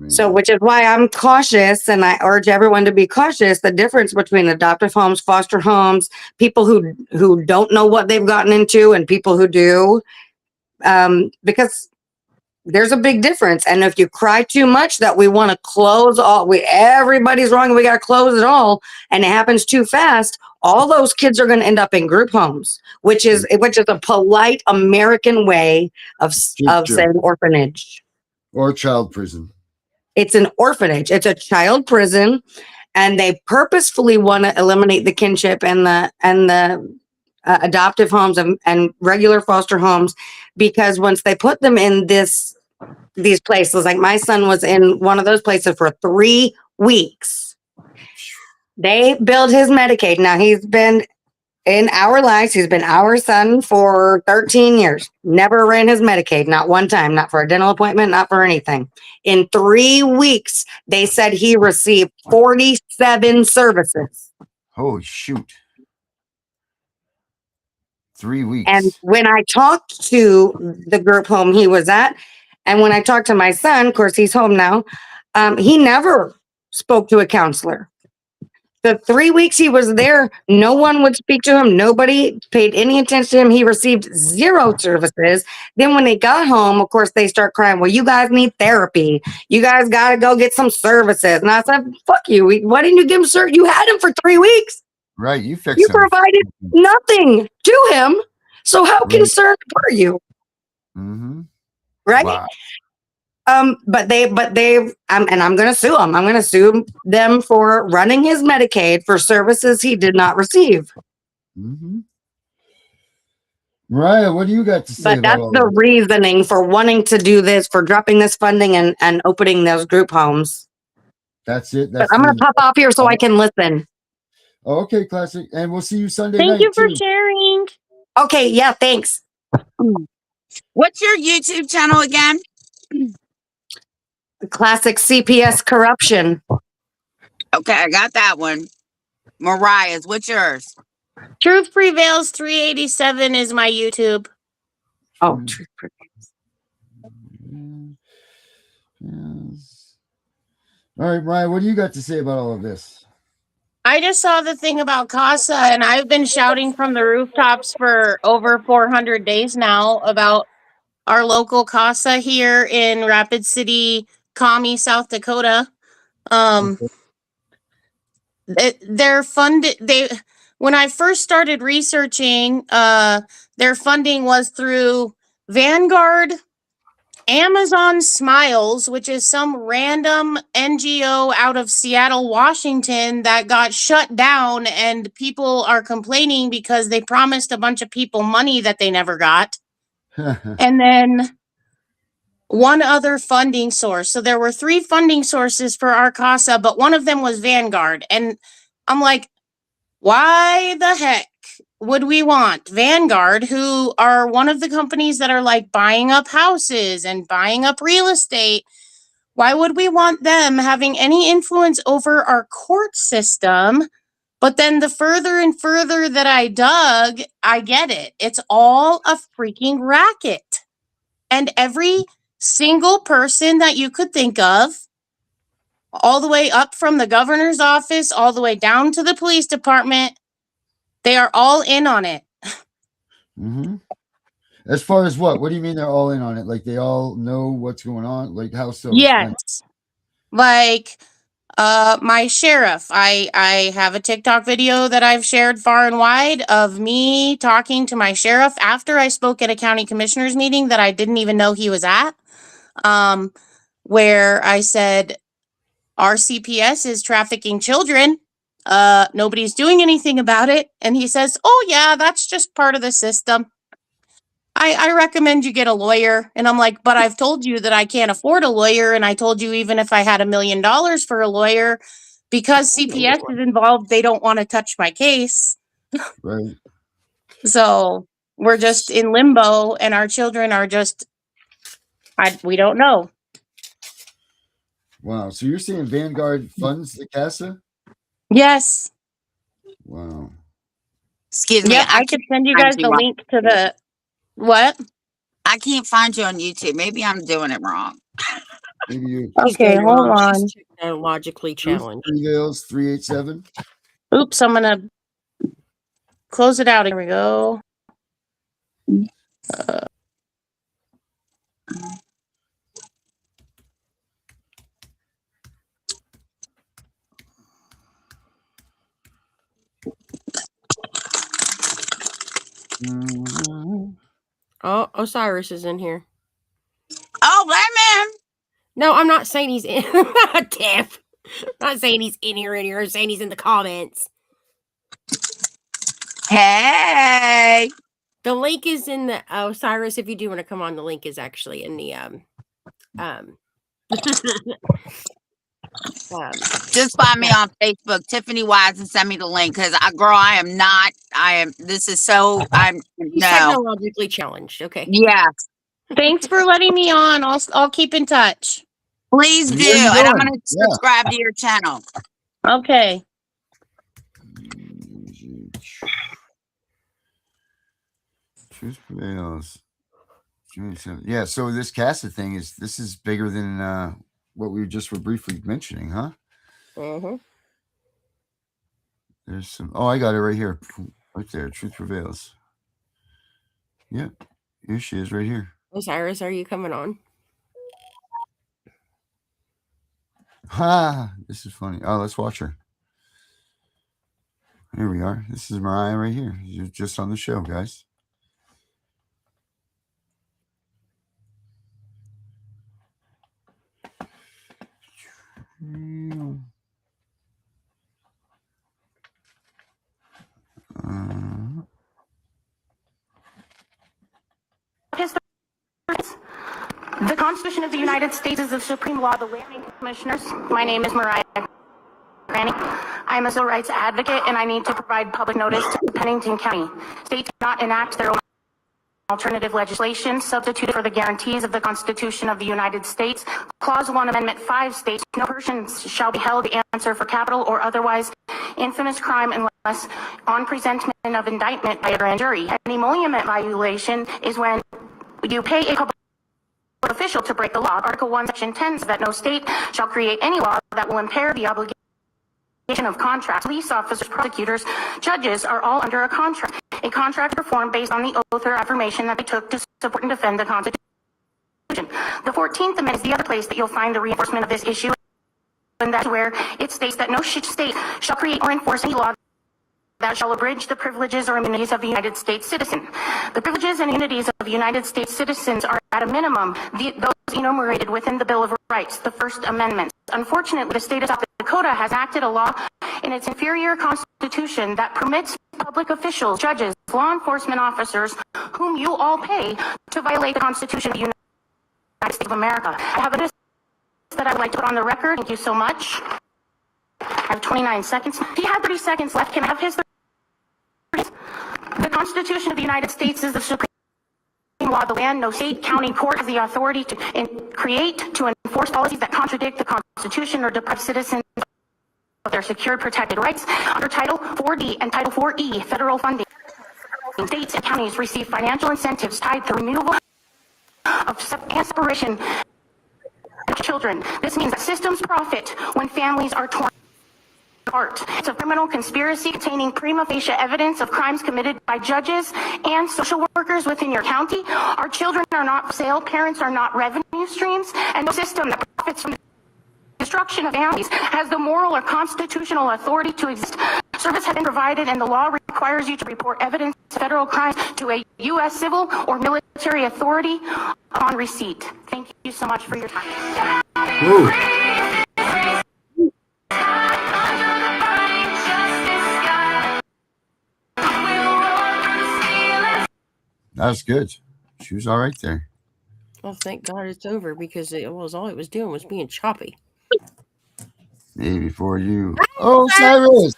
So, which is why I'm cautious, and I urge everyone to be cautious. The difference between adoptive homes, foster homes, people who don't know what they've gotten into, and people who do, because there's a big difference. And if you cry too much that we want to close everybody's wrong, and we got to close it all, and it happens too fast, all those kids are going to end up in group homes, which is a polite American way of saying orphanage or child prison. It's an orphanage. It's a child prison, and they purposefully want to eliminate the kinship and the adoptive homes and regular foster homes, because once they put them in these places, like my son was in one of those places for 3 weeks. They billed his Medicaid. Now he's been in our lives. He's been our son for 13 years. Never ran his Medicaid, not one time, not for a dental appointment, not for anything. In 3 weeks, they said he received 47 services. Holy shoot. 3 weeks. And when I talked to the group home he was at, and when I talked to my son, of course, he's home now, he never spoke to a counselor. The 3 weeks he was there, no one would speak to him. Nobody paid any attention to him. He received 0 services. Then when they got home, of course, they start crying, well, you guys need therapy. You guys got to go get some services. And I said, fuck you. Why didn't you give him service? You had him for 3 weeks. Right. You fixed You provided nothing to him. So how concerned were you? Mm-hmm. Right? Wow. But and I'm going to sue them. I'm going to sue them for running his Medicaid for services he did not receive. Mm-hmm. Mariah, what do you got to say? But that's the reasoning for wanting to do this, for dropping this funding and opening those group homes. That's it. But I'm going to pop off here so I can listen. Oh, okay, classic. And we'll see you Sunday Thank night. you for sharing. Okay, yeah, thanks. What's your YouTube channel again? Classic CPS corruption. Okay, I got that one. Mariah's, what's yours? Truth Prevails 387 is my YouTube. Oh, Truth Prevails. Yes. All right, Mariah, what do you got to say about all of this? I just saw the thing about CASA, and I've been shouting from the rooftops for over 400 days now about our local CASA here in Rapid City, Commie, South Dakota. They're funded. When I first started researching, their funding was through Vanguard, Amazon Smiles, which is some random NGO out of Seattle, Washington that got shut down, and people are complaining because they promised a bunch of people money that they never got. And then one other funding source. So there were 3 funding sources for our CASA, but one of them was Vanguard. And I'm like, why the heck would we want Vanguard, who are one of the companies that are like buying up houses and buying up real estate? Why would we want them having any influence over our court system? But then the further and further that I dug, I get it. It's all a freaking racket. And every single person that you could think of, all the way up from the governor's office, all the way down to the police department, they are all in on it. Mm-hmm. As far as what? What do you mean they're all in on it? Like they all know what's going on? Like how so? Yes. Like my sheriff. I have a TikTok video that I've shared far and wide of me talking to my sheriff after I spoke at a county commissioners meeting that I didn't even know he was at. Where I said our CPS is trafficking children. Nobody's doing anything about it. And he says, "Oh yeah, that's just part of the system. I recommend you get a lawyer." And I'm like, "But I've told you that I can't afford a lawyer. And I told you even if I had $1 million for a lawyer, because CPS is involved, they don't want to touch my case." Right. So we're just in limbo and our children are just, we don't know. Wow. So you're saying Vanguard funds the CASA? Yes. Wow. Excuse me. Yep, I could send you guys the link to the, what? I can't find you on YouTube. Maybe I'm doing it wrong. Maybe you. Okay, hold on. Technologically challenged. Prevails 387. Oops, I'm gonna close it out. Here we go. Oh, Osiris is in here. Oh, that man. No, I'm not saying he's in. Tiff. I'm not saying he's in here. I'm saying he's in the comments. Hey. The link is in the Osiris. If you do want to come on, the link is actually in the Just find me on Facebook, Tiffany Wise, and send me the link because this is so He's technologically challenged. Okay. Yeah. Thanks for letting me on. I'll keep in touch. Please do. And I'm gonna subscribe to your channel. Okay. Truth prevails. Yeah, so this CASA thing is bigger than what we just were briefly mentioning, huh? Mm-hmm. There's some. Oh, I got it right here, right there. Truth prevails. Yeah, here she is, right here. Osiris, are you coming on? Ha! This is funny. Oh, let's watch her. Here we are. This is Mariah right here. You're just on the show, guys. The Constitution of the United States is the supreme law of the land commissioners. My name is Mariah Granny. I am a civil rights advocate and I need to provide public notice to Pennington County. States cannot enact their own alternative legislation substituted for the guarantees of the Constitution of the United States. Clause 1, Amendment 5 states, no person shall be held to answer for capital or otherwise infamous crime unless on presentment of indictment by a grand jury. An emolument violation is when you pay a public official to break the law. Article 1, Section 10 says that no state shall create any law that will impair the obligation of contracts. Police officers, prosecutors, judges are all under a contract. A contract performed based on the oath or affirmation that they took to support and defend the Constitution. The 14th Amendment is the other place that you'll find the reinforcement of this issue, and that's where it states that no state shall create or enforce any law that shall abridge the privileges or immunities of a United States citizen. The privileges and immunities of United States citizens are at a minimum those enumerated within the Bill of Rights, the First Amendment. Unfortunately, the state of South Dakota has enacted a law in its inferior constitution that permits public officials, judges, law enforcement officers, whom you all pay, to violate the Constitution of the United States of America. I have a list that I'd like to put on the record. Thank you so much. I have 29 seconds. He had 30 seconds left. Can I have his 30 seconds? Constitution of the United States is the supreme law of the land. No state, county, court has the authority to enforce policies that contradict the Constitution or deprive citizens of their secured, protected rights. Under Title 4D and Title 4E, federal funding, states and counties receive financial incentives tied to removal of separation of children. This means that systems profit when families are torn apart. It's a criminal conspiracy containing prima facie evidence of crimes committed by judges and social workers within your county. Our children are not for sale, parents are not revenue streams, and no system that profits from the destruction of families has the moral or constitutional authority to exist. Service has been provided, and the law requires you to report evidence of federal crimes to a U.S. civil or military authority on receipt. Thank you so much for your time. Woo. That's good. She was all right there. Well, thank God it's over, because it was all it was doing was being choppy. Maybe for you. Oh, Cyrus.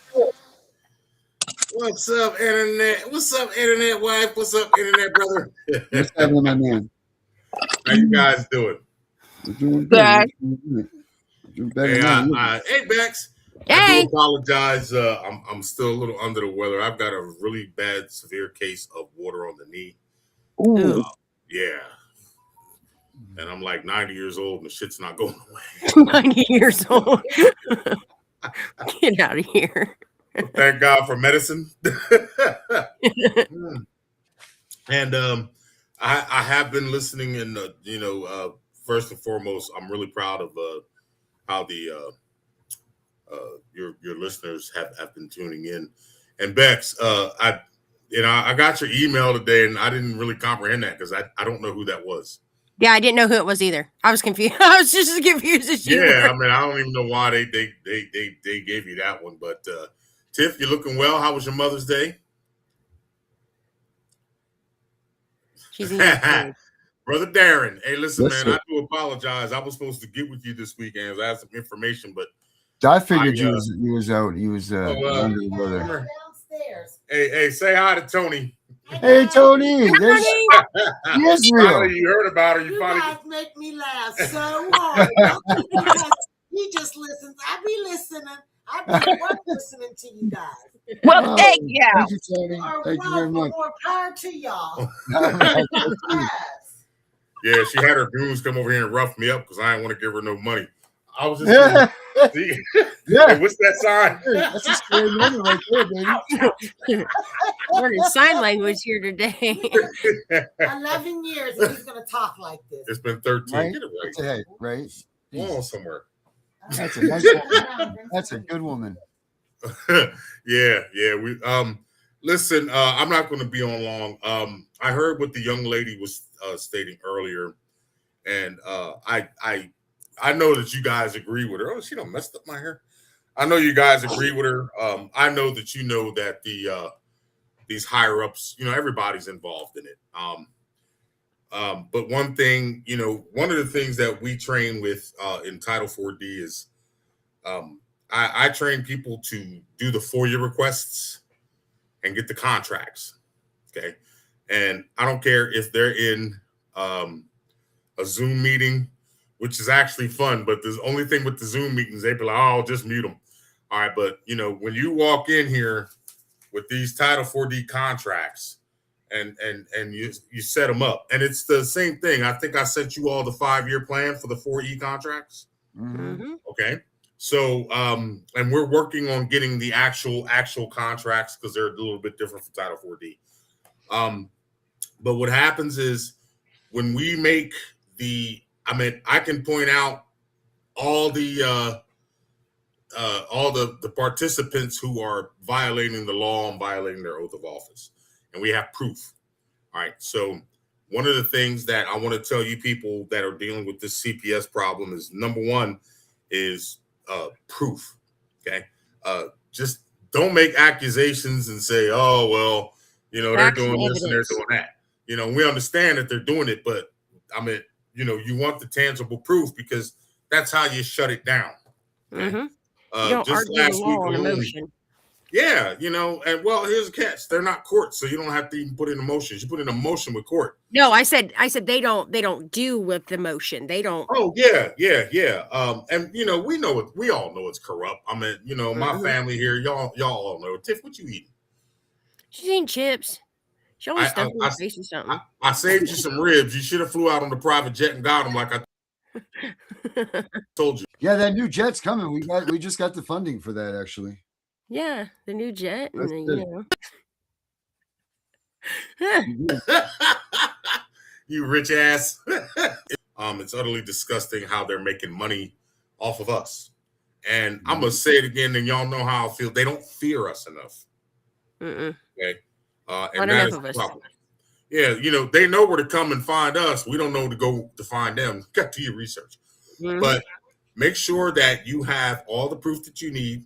What's up, internet? What's up, internet wife? What's up, internet brother? What's happening, my man? How you guys doing? We're doing good. We're doing better now. Hey, Bex. Hey. I do apologize. I'm still a little under the weather. I've got a really bad, severe case of water on the knee. Ooh. Yeah. And I'm like 90 years old and the shit's not going away. 90 years old. Get out of here. Thank God for medicine. And I have been listening, and first and foremost, I'm really proud of how the your listeners have been tuning in. And Bex, I got your email today, and I didn't really comprehend that because I don't know who that was. Yeah, I didn't know who it was either. I was confused. I was just as confused as you were. I mean, I don't even know why they gave you that one. But Tiff, you're looking well. How was your Mother's Day? She's Brother Darren. Hey, listen, man, I do apologize. I was supposed to get with you this weekend. I had some information, but I figured you was out. He was under the weather. Hey, say hi to Tony. Hey, Tony. He is real. Finally, you heard about her. You guys make me laugh so hard. He just listens. I be listening. I be listening to you guys. Well, thank you. Thank you, Tony. Thank you very much. More power to y'all. Yeah, she had her goons come over here and rough me up because I didn't want to give her no money. I was just hey, what's that sign? That's a scary moment right there, baby. Learning sign language here today. 11 years and he's gonna talk like this. It's been 13. Right? Get it right. That's a head, right? Go on somewhere. That's a nice woman. That's a good woman. Yeah. We listen, I'm not going to be on long. I heard what the young lady was stating earlier, and I know that you guys agree with her. Oh, she done messed up my hair. I know you guys agree with her. I know that you know that these higher ups, everybody's involved in it. But one thing, one of the things that we train with in Title 4D is I train people to do the FOIA requests and get the contracts. Okay. And I don't care if they're in a Zoom meeting, which is actually fun, but the only thing with the Zoom meetings, they be like, oh, just mute them. All right. But, when you walk in here with these Title 4D contracts and you set them up, and it's the same thing. I think I sent you all the 5-year plan for the 4E contracts. Mm-hmm. Okay. So, and we're working on getting the actual contracts because they're a little bit different from Title 4D. But what happens is when we make I can point out all the participants who are violating the law and violating their oath of office, and we have proof. All right. So one of the things that I want to tell you people that are dealing with this CPS problem is, number one is proof. Okay. Just don't make accusations and say, oh, well, they're doing this and they're doing that. We understand that they're doing it, but you want the tangible proof because that's how you shut it down. Mm-hmm. You don't just argue last the week law on alone, emotion. Yeah, and well, here's a catch. They're not court, so you don't have to even put in emotions. You put in a motion with court. No, I said they don't do with the motion. They don't. Oh, yeah. And we all know it's corrupt. I mean, my family here, y'all all know. Tiff, what you eating? She's eating chips. She always stuffed in her face or something. I saved you some ribs. You should have flew out on the private jet and got them like I told you. Yeah, that new jet's coming. We just got the funding for that, actually. Yeah, the new jet, and you rich ass. It's utterly disgusting how they're making money off of us. And I'm gonna say it again, and y'all know how I feel. They don't fear us enough. Okay, and that is the problem. Yeah, they know where to come and find us. We don't know where to go to find them. Got to your research, but make sure that you have all the proof that you need.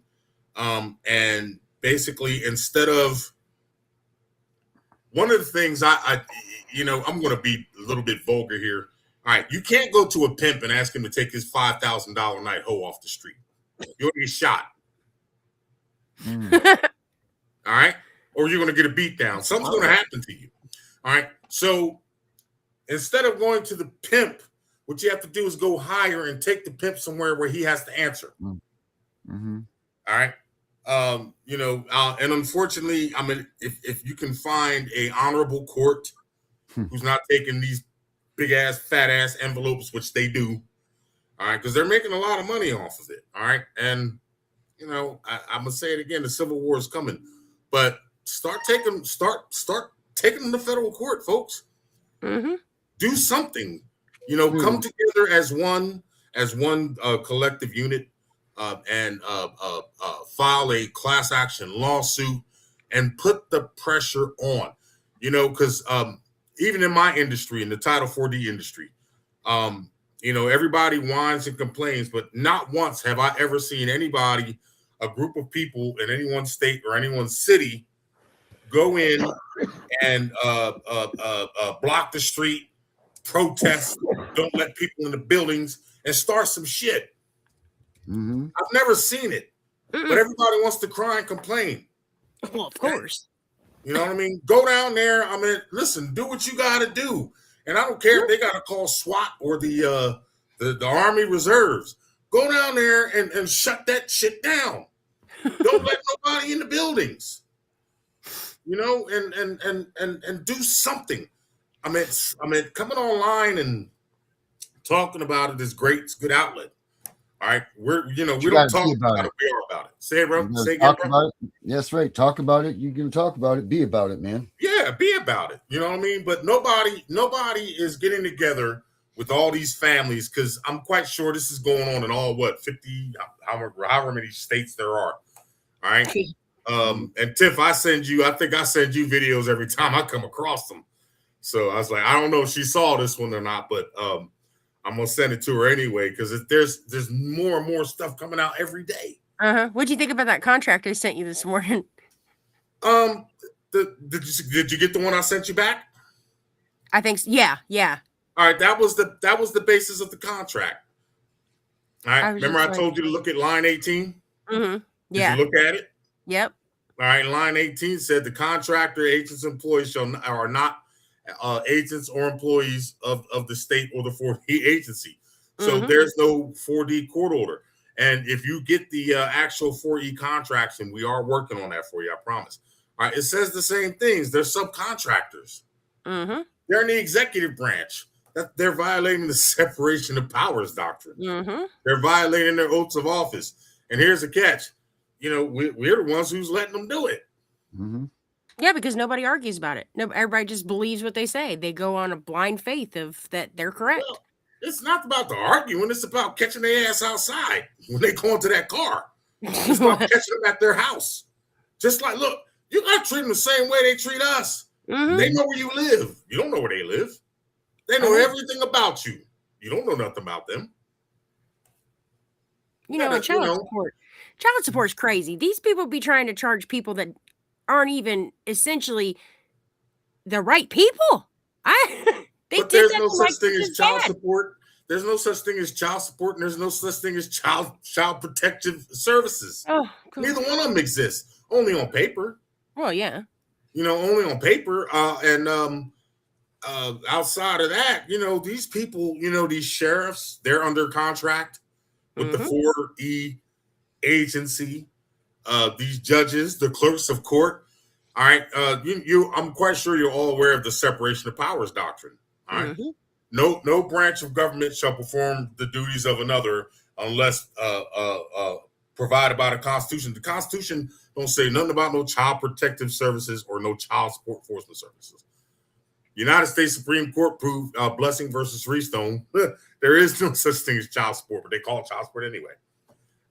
And basically, instead of one of the things I'm going to be a little bit vulgar here. All right, you can't go to a pimp and ask him to take his $5,000 a night hoe off the street. You're going to get shot. All right, or you're going to get a beat down. Something's going to happen to you. All right, so instead of going to the pimp, what you have to do is go hire and take the pimp somewhere where he has to answer. Mm-hmm. All right. And unfortunately, I mean, if you can find a honorable court who's not taking these big ass, fat ass envelopes, which they do, all right, because they're making a lot of money off of it. All right. And, I'm going to say it again, the Civil War is coming, but start taking them to federal court, folks. Do something, come together as one collective unit. And file a class action lawsuit and put the pressure on, because even in my industry, in the Title 4D industry, everybody whines and complains, but not once have I ever seen a group of people in any one state or any one city go in and block the street, protest, don't let people in the buildings, and start some shit. I've never seen it, but everybody wants to cry and complain. Well, of course. You know what I mean? Go down there. I mean, listen, do what you got to do. And I don't care if they got to call SWAT or the Army Reserves. Go down there and shut that shit down. Don't let nobody in the buildings. And do something. I mean, coming online and talking about it is great. It's a good outlet. All right, we don't talk about it. We are about it. Say it, bro. Say it again, bro. That's right. Talk about it. You can talk about it. Be about it, man. Yeah, be about it. You know what I mean? But nobody is getting together with all these families, because I'm quite sure this is going on in all 50, however many states there are. All right. And Tiff, I think I send you videos every time I come across them. So I was like, I don't know if she saw this one or not, but I'm gonna send it to her anyway, because there's more and more stuff coming out every day. What'd you think about that contract I sent you this morning? Did you get the one I sent you back? I think so. Yeah. All right, that was the basis of the contract. All right, remember I told you to look at line 18? Yeah. Did you look at it? Yep. All right, line 18 said the contractor, agents, employees are not agents or employees of the state or the 4D agency. So there's no 4D court order. And if you get the actual 4E contracts, and we are working on that for you, I promise. All right, it says the same things. They're subcontractors. They're in the executive branch. That they're violating the separation of powers doctrine. They're violating their oaths of office. And here's the catch. We're the ones who's letting them do it. Yeah, because nobody argues about it. No, everybody just believes what they say. They go on a blind faith of that they're correct. Well, it's not about the arguing. It's about catching their ass outside when they go into that car. It's about catching them at their house. Just like, look, you got to treat them the same way they treat us. They know where you live. You don't know where they live. They know everything about you. You don't know nothing about them. Child support is crazy. These people be trying to charge people that aren't even essentially the right people. But there's no such thing as child support. There's no such thing as child support, and there's no such thing as child protective services. Oh, neither one of them exists. only on paper. Well, yeah. Only on paper. Outside of that, these people, these sheriffs, they're under contract with the 4E agency. These judges, the clerks of court. All right. I'm quite sure you're all aware of the separation of powers doctrine. All right. No branch of government shall perform the duties of another unless provided by the Constitution. The Constitution don't say nothing about no child protective services or no child support enforcement services. United States Supreme Court proved Blessing versus Freestone. There is no such thing as child support, but they call it child support anyway.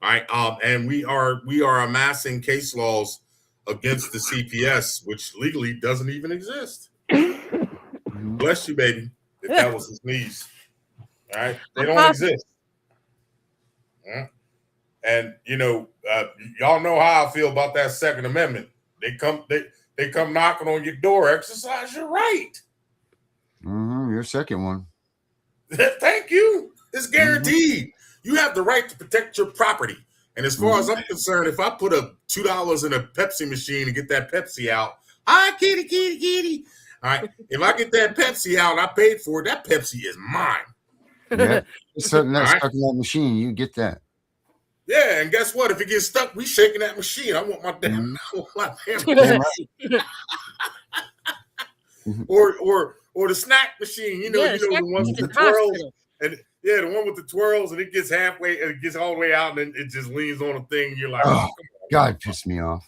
All right. And we are amassing case laws against the CPS, which legally doesn't even exist. Bless you, baby. If that was a sneeze. All right. They don't exist. And y'all know how I feel about that Second Amendment. They come knocking on your door. Exercise your right. Your second one. Thank you. It's guaranteed. You have the right to protect your property. And as far as I'm concerned, if I put a $2 in a Pepsi machine and get that Pepsi out, hi, kitty, kitty, kitty. All right. If I get that Pepsi out and I paid for it, that Pepsi is mine. Yeah. It's something that's stuck in that machine. You get that. Yeah, and guess what? If it gets stuck, we shaking that machine. I want my damn. Or the snack machine. The ones with the twirls. And the one with the twirls, and it gets halfway, and it gets all the way out, and then it just leans on a thing. And you're like, oh God, pissed me off.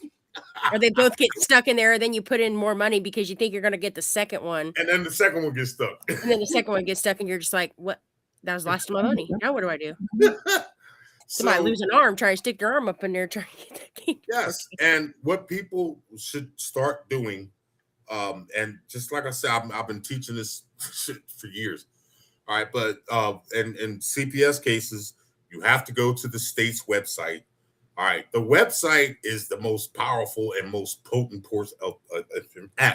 Or they both get stuck in there, and then you put in more money because you think you're going to get the second one. And then the second one gets stuck. And then the second one gets stuck, and you're just like, what? That was lost my money. Now what do I do? Somebody lose an arm, try to stick their arm up in there, trying to get that key. Yes, and what people should start doing, and just like I said, I've been teaching this shit for years. All right, but in CPS cases, you have to go to the state's website. All right, the website is the most powerful and most potent source of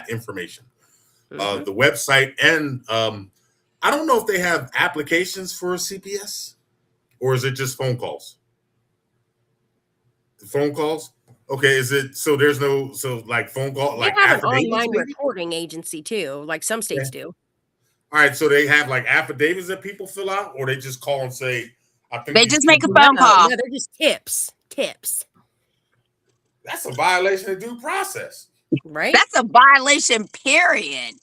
information. The website, and I don't know if they have applications for a CPS, or is it just phone calls? The phone calls? Okay, is it so? There's no like phone call, like they have an online recording agency too, like some states do. All right, so they have like affidavits that people fill out, or they just call and say, "I think." They just make a phone call. No, they're just tips. That's a violation of due process, right? That's a violation, period.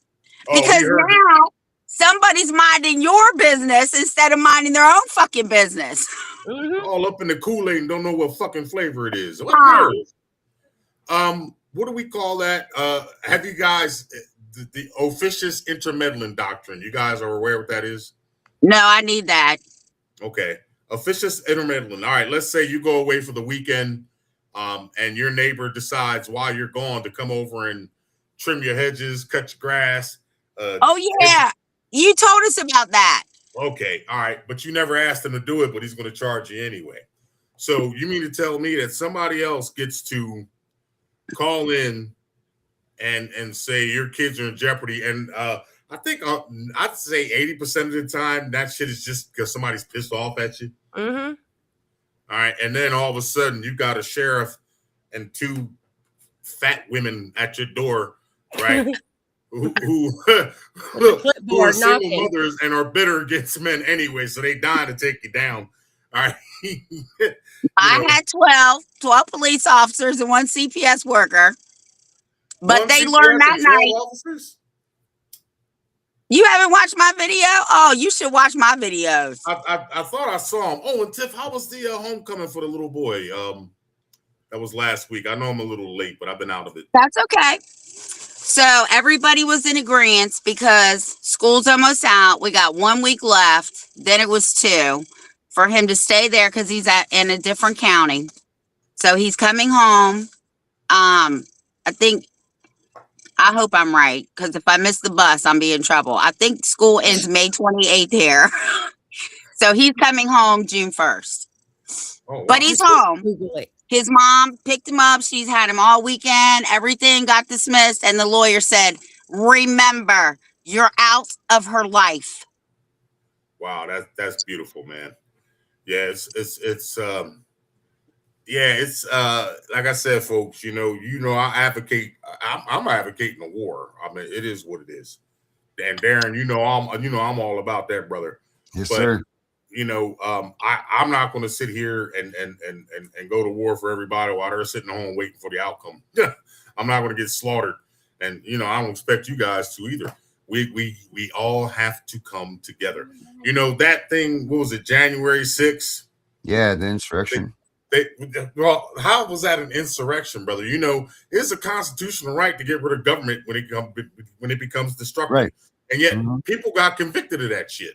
Because now somebody's minding your business instead of minding their own fucking business. All up in the Kool-Aid and don't know what fucking flavor it is. What do we call that? Have you guys the officious intermeddling doctrine? You guys are aware what that is? No, I need that. Okay, officious intermeddling. All right, let's say you go away for the weekend, and your neighbor decides while you're gone to come over and trim your hedges, cut your grass. Oh yeah, you told us about that. Okay, all right, but you never asked him to do it, but he's going to charge you anyway. So you mean to tell me that somebody else gets to call in and say your kids are in jeopardy? And I think I'd say 80% of the time that shit is just because somebody's pissed off at you. All right, and then all of a sudden you got a sheriff and two fat women at your door, right? who are single mothers and are bitter against men anyway, so they dying to take you down. All right. I had 12 police officers and one CPS worker, but they learned that night. Officers? You haven't watched my video? Oh, you should watch my videos. I thought I saw him. Oh, and Tiff, how was the homecoming for the little boy? That was last week. I know I'm a little late, but I've been out of it. That's okay. So everybody was in agreement because school's almost out. We got 1 week left. Then it was 2 for him to stay there because he's in a different county. So he's coming home. I hope I'm right, because if I miss the bus, I'm be in trouble. I think school ends May 28th here. So he's coming home June 1st. Oh, wow. But he's home. His mom picked him up. She's had him all weekend. Everything got dismissed. And the lawyer said, remember, you're out of her life. Wow, that's beautiful, man. Yeah, it's Yeah, it's like I said, folks. I advocate. I'm advocating a war. I mean, it is what it is. And Darren, I'm all about that, brother. Yes, But sir. I'm not going to sit here and go to war for everybody while they're sitting home waiting for the outcome. I'm not going to get slaughtered, and I don't expect you guys to either. We all have to come together. That thing. What was it? January 6th. Yeah, the insurrection. Well, how was that an insurrection, brother? It's a constitutional right to get rid of government when it becomes destructive. Right. And yet people got convicted of that shit.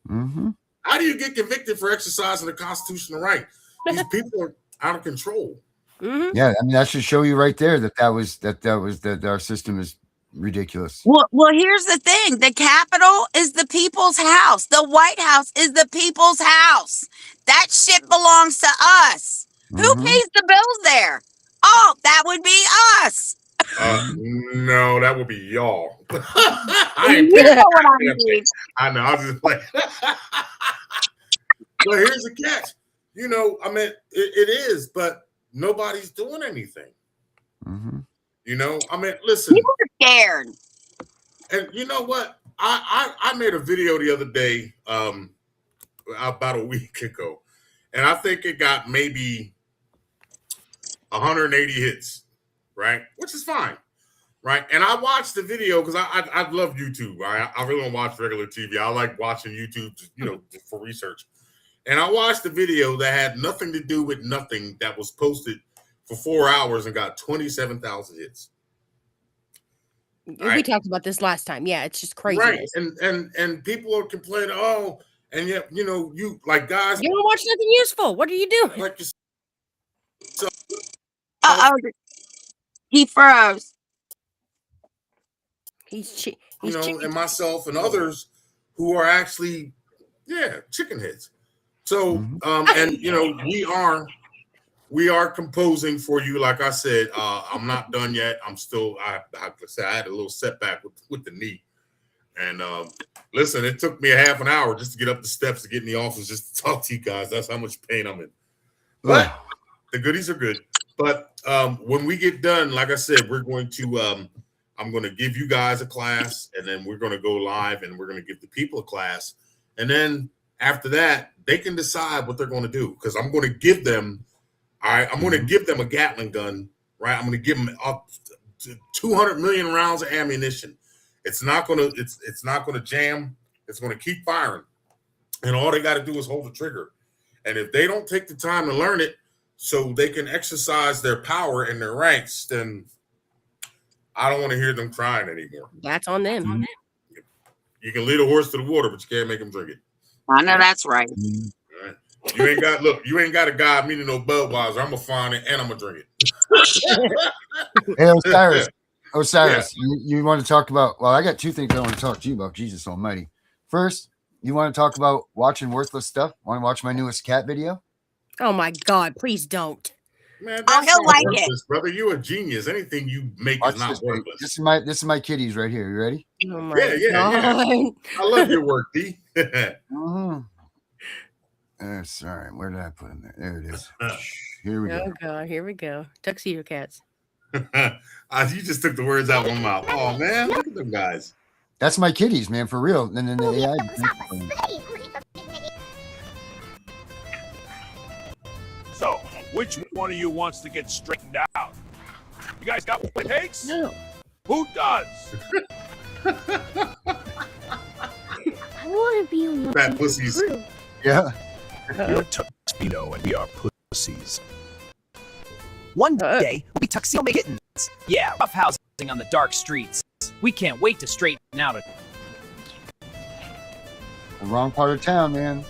Mm-hmm. How do you get convicted for exercising a constitutional right? These people are out of control. Mm-hmm. Yeah, I mean that should show you right there that our system is ridiculous. Well, here's the thing: the Capitol is the people's house. The White House is the people's house. That shit belongs to us. Who pays the bills there? Oh, that would be us. No, that would be y'all. You know what I mean. I know. I was just playing. But here's the catch. I mean, it is, but nobody's doing anything. Mm-hmm. I mean, listen. People are scared. And you know what? I made a video the other day, about a week ago, and I think it got maybe 180 hits, right? Which is fine, right? And I watched the video because I love YouTube. Right? I really don't watch regular TV. I like watching YouTube, for research. And I watched the video that had nothing to do with nothing that was posted for 4 hours and got 27,000 hits. We talked about this last time. Yeah, it's just crazy. Right. And people are complaining, oh, and yet, you like guys. You don't watch nothing useful. What are you doing? Like He froze. He's and myself and others who are actually, chicken heads. So, and we are composing for you. Like I said, I'm not done yet. I'm still, I had a little setback with the knee. And listen, it took me a half an hour just to get up the steps to get in the office just to talk to you guys. That's how much pain I'm in. But the goodies are good. But when we get done, like I said, we're going to, I'm going to give you guys a class, and then we're going to go live, and we're going to give the people a class. And then after that, they can decide what they're going to do, because I'm going to give them, I'm going to give them a Gatling gun, right? I'm going to give them up to 200 million rounds of ammunition. It's not going to, it's not going to jam. It's going to keep firing. And all they got to do is hold the trigger. And if they don't take the time to learn it so they can exercise their power in their ranks, then I don't want to hear them crying anymore. That's on them. You can lead a horse to the water, but you can't make him drink it. I know that's right. All right. You ain't got a guy meaning no Budweiser. I'm gonna find it and I'm gonna drink it. Hey, Osiris, you want to talk about? Well, I got two things I want to talk to you about. Jesus Almighty! First, you want to talk about watching worthless stuff? Want to watch my newest cat video? Oh my God! Please don't. Man, he'll like it, brother. You're a genius. Anything you make is not worthless. This is my kitties right here. You ready? Oh my God. I love your work, D. Sorry, where did I put him there? There it is. Here we go. Oh God, here we go. Tuxedo cats. You just took the words out of my mouth. Oh man, look at them guys. That's my kitties, man, for real. And then the AI. So, which one of you wants to get straightened out? You guys got what it takes? No. Who does? I want to be one. Fat pussies. Yeah. You're tuxedo and we are pussies. One day, we'll be tuxedo kittens. Yeah, rough housing on the dark streets. We can't wait to straighten out. The wrong part of town, man.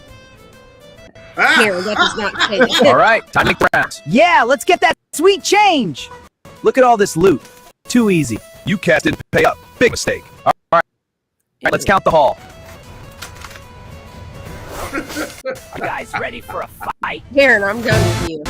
Here, that does not say that. All right, time to make rounds. Yeah, let's get that sweet change. Look at all this loot. Too easy. You cats didn't pay up. Big mistake. All right, let's count the haul. You guys ready for a fight? Darren, I'm done with you.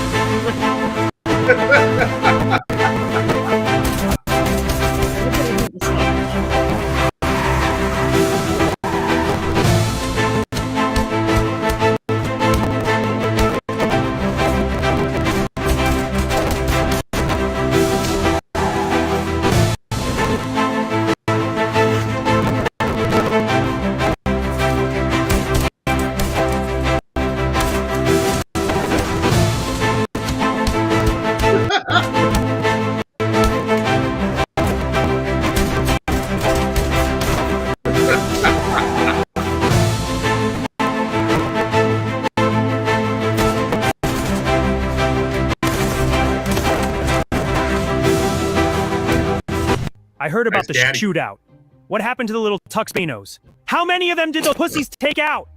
I heard about Nice the caddy. shootout. What happened to the little Tuxpanos? How many of them did those pussies take out?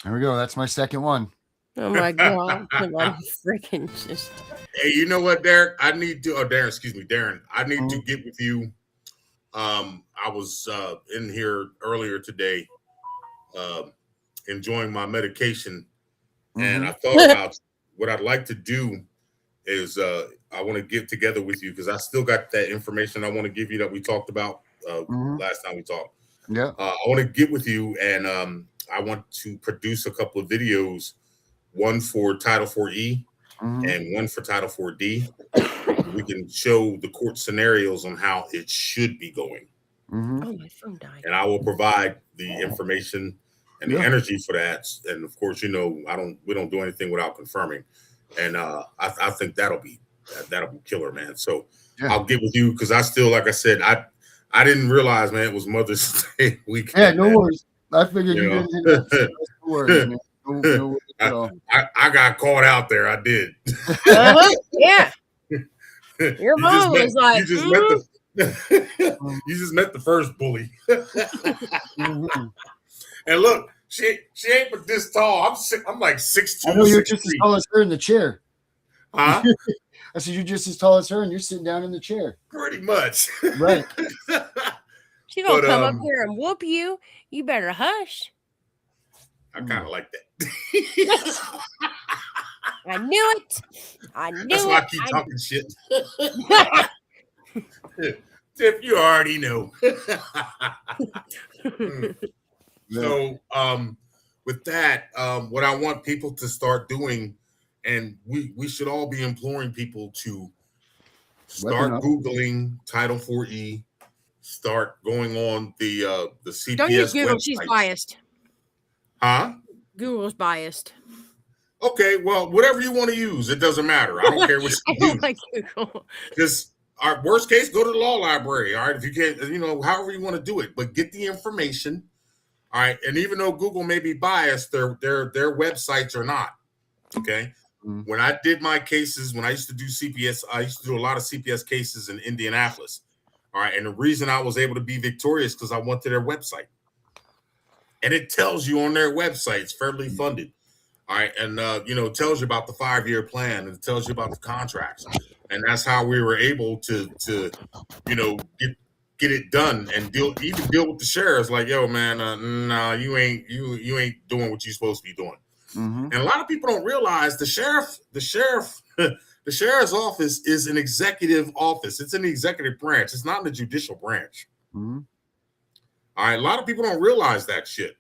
There we go. That's my second one. Oh my god! Somebody freaking just. Hey, you know what, Derek? I need to. Oh, Darren, excuse me, Darren. I need to get with you. I was in here earlier today, enjoying my medication, and I thought about what I'd like to do is I want to get together with you because I still got that information I want to give you that we talked about last time we talked. Yeah. I want to get with you and I want to produce a couple of videos, one for Title 4E and one for Title 4D. We can show the court scenarios on how it should be going. Oh, my phone died. And I will provide the information and the energy for that. And of course, you know, we don't do anything without confirming. And I think that'll be killer, man. So I'll get with you because I still, like I said, I didn't realize, man, it was Mother's Day weekend. Yeah, no man. worries. I figured you didn't hit that. No worries, man. No worries at all. I got caught out there. I did. Yeah. Your mom was like, you just met the first bully. And look, she ain't but this tall. I'm like 6'2". I know you're just as tall as her in the chair. Huh? I said you're just as tall as her, and you're sitting down in the chair. Pretty much. Right. She gonna come up here and whoop you. You better hush. I kind of like that. I knew it. I knew That's it. why I keep talking shit. Tiff, you already know. So, with that, what I want people to start doing, and we should all be imploring people to start Googling Title 4E, start going on the CPS Don't use Google. website. She's biased. Huh? Google's biased. Okay, well, whatever you want to use, it doesn't matter. I don't care what I you don't use. like Google. Just our worst case, go to the law library. All right, if you can't, you know, however you want to do it, but get the information. All right, and even though Google may be biased, their websites are not. Okay. When I did my cases, when I used to do CPS, I used to do a lot of CPS cases in Indianapolis. All right, and the reason I was able to be victorious because I went to their website, and it tells you on their website it's federally funded. All right, and you know, it tells you about the 5-year plan, and it tells you about the contracts, and that's how we were able to you know, get it done and deal with the sheriffs. Like, yo, man, nah, you ain't doing what you're supposed to be doing. And a lot of people don't realize the sheriff's office is an executive office. It's in the executive branch. It's not in the judicial branch. All right, a lot of people don't realize that shit.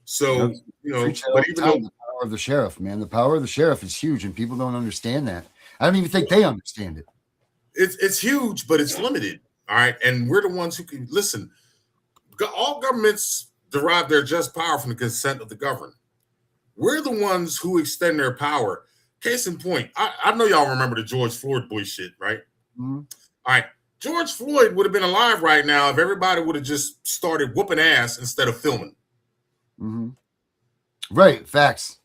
So, you know, but even though the power of the sheriff, man, the power of the sheriff is huge, and people don't understand that. I don't even think they understand it. It's huge, but it's limited. All right, and we're the ones who can listen. All governments derive their just power from the consent of the governed. We're the ones who extend their power. Case in point, I know y'all remember the George Floyd bullshit, right? All right, George Floyd would have been alive right now if everybody would have just started whooping ass instead of filming. Right, facts.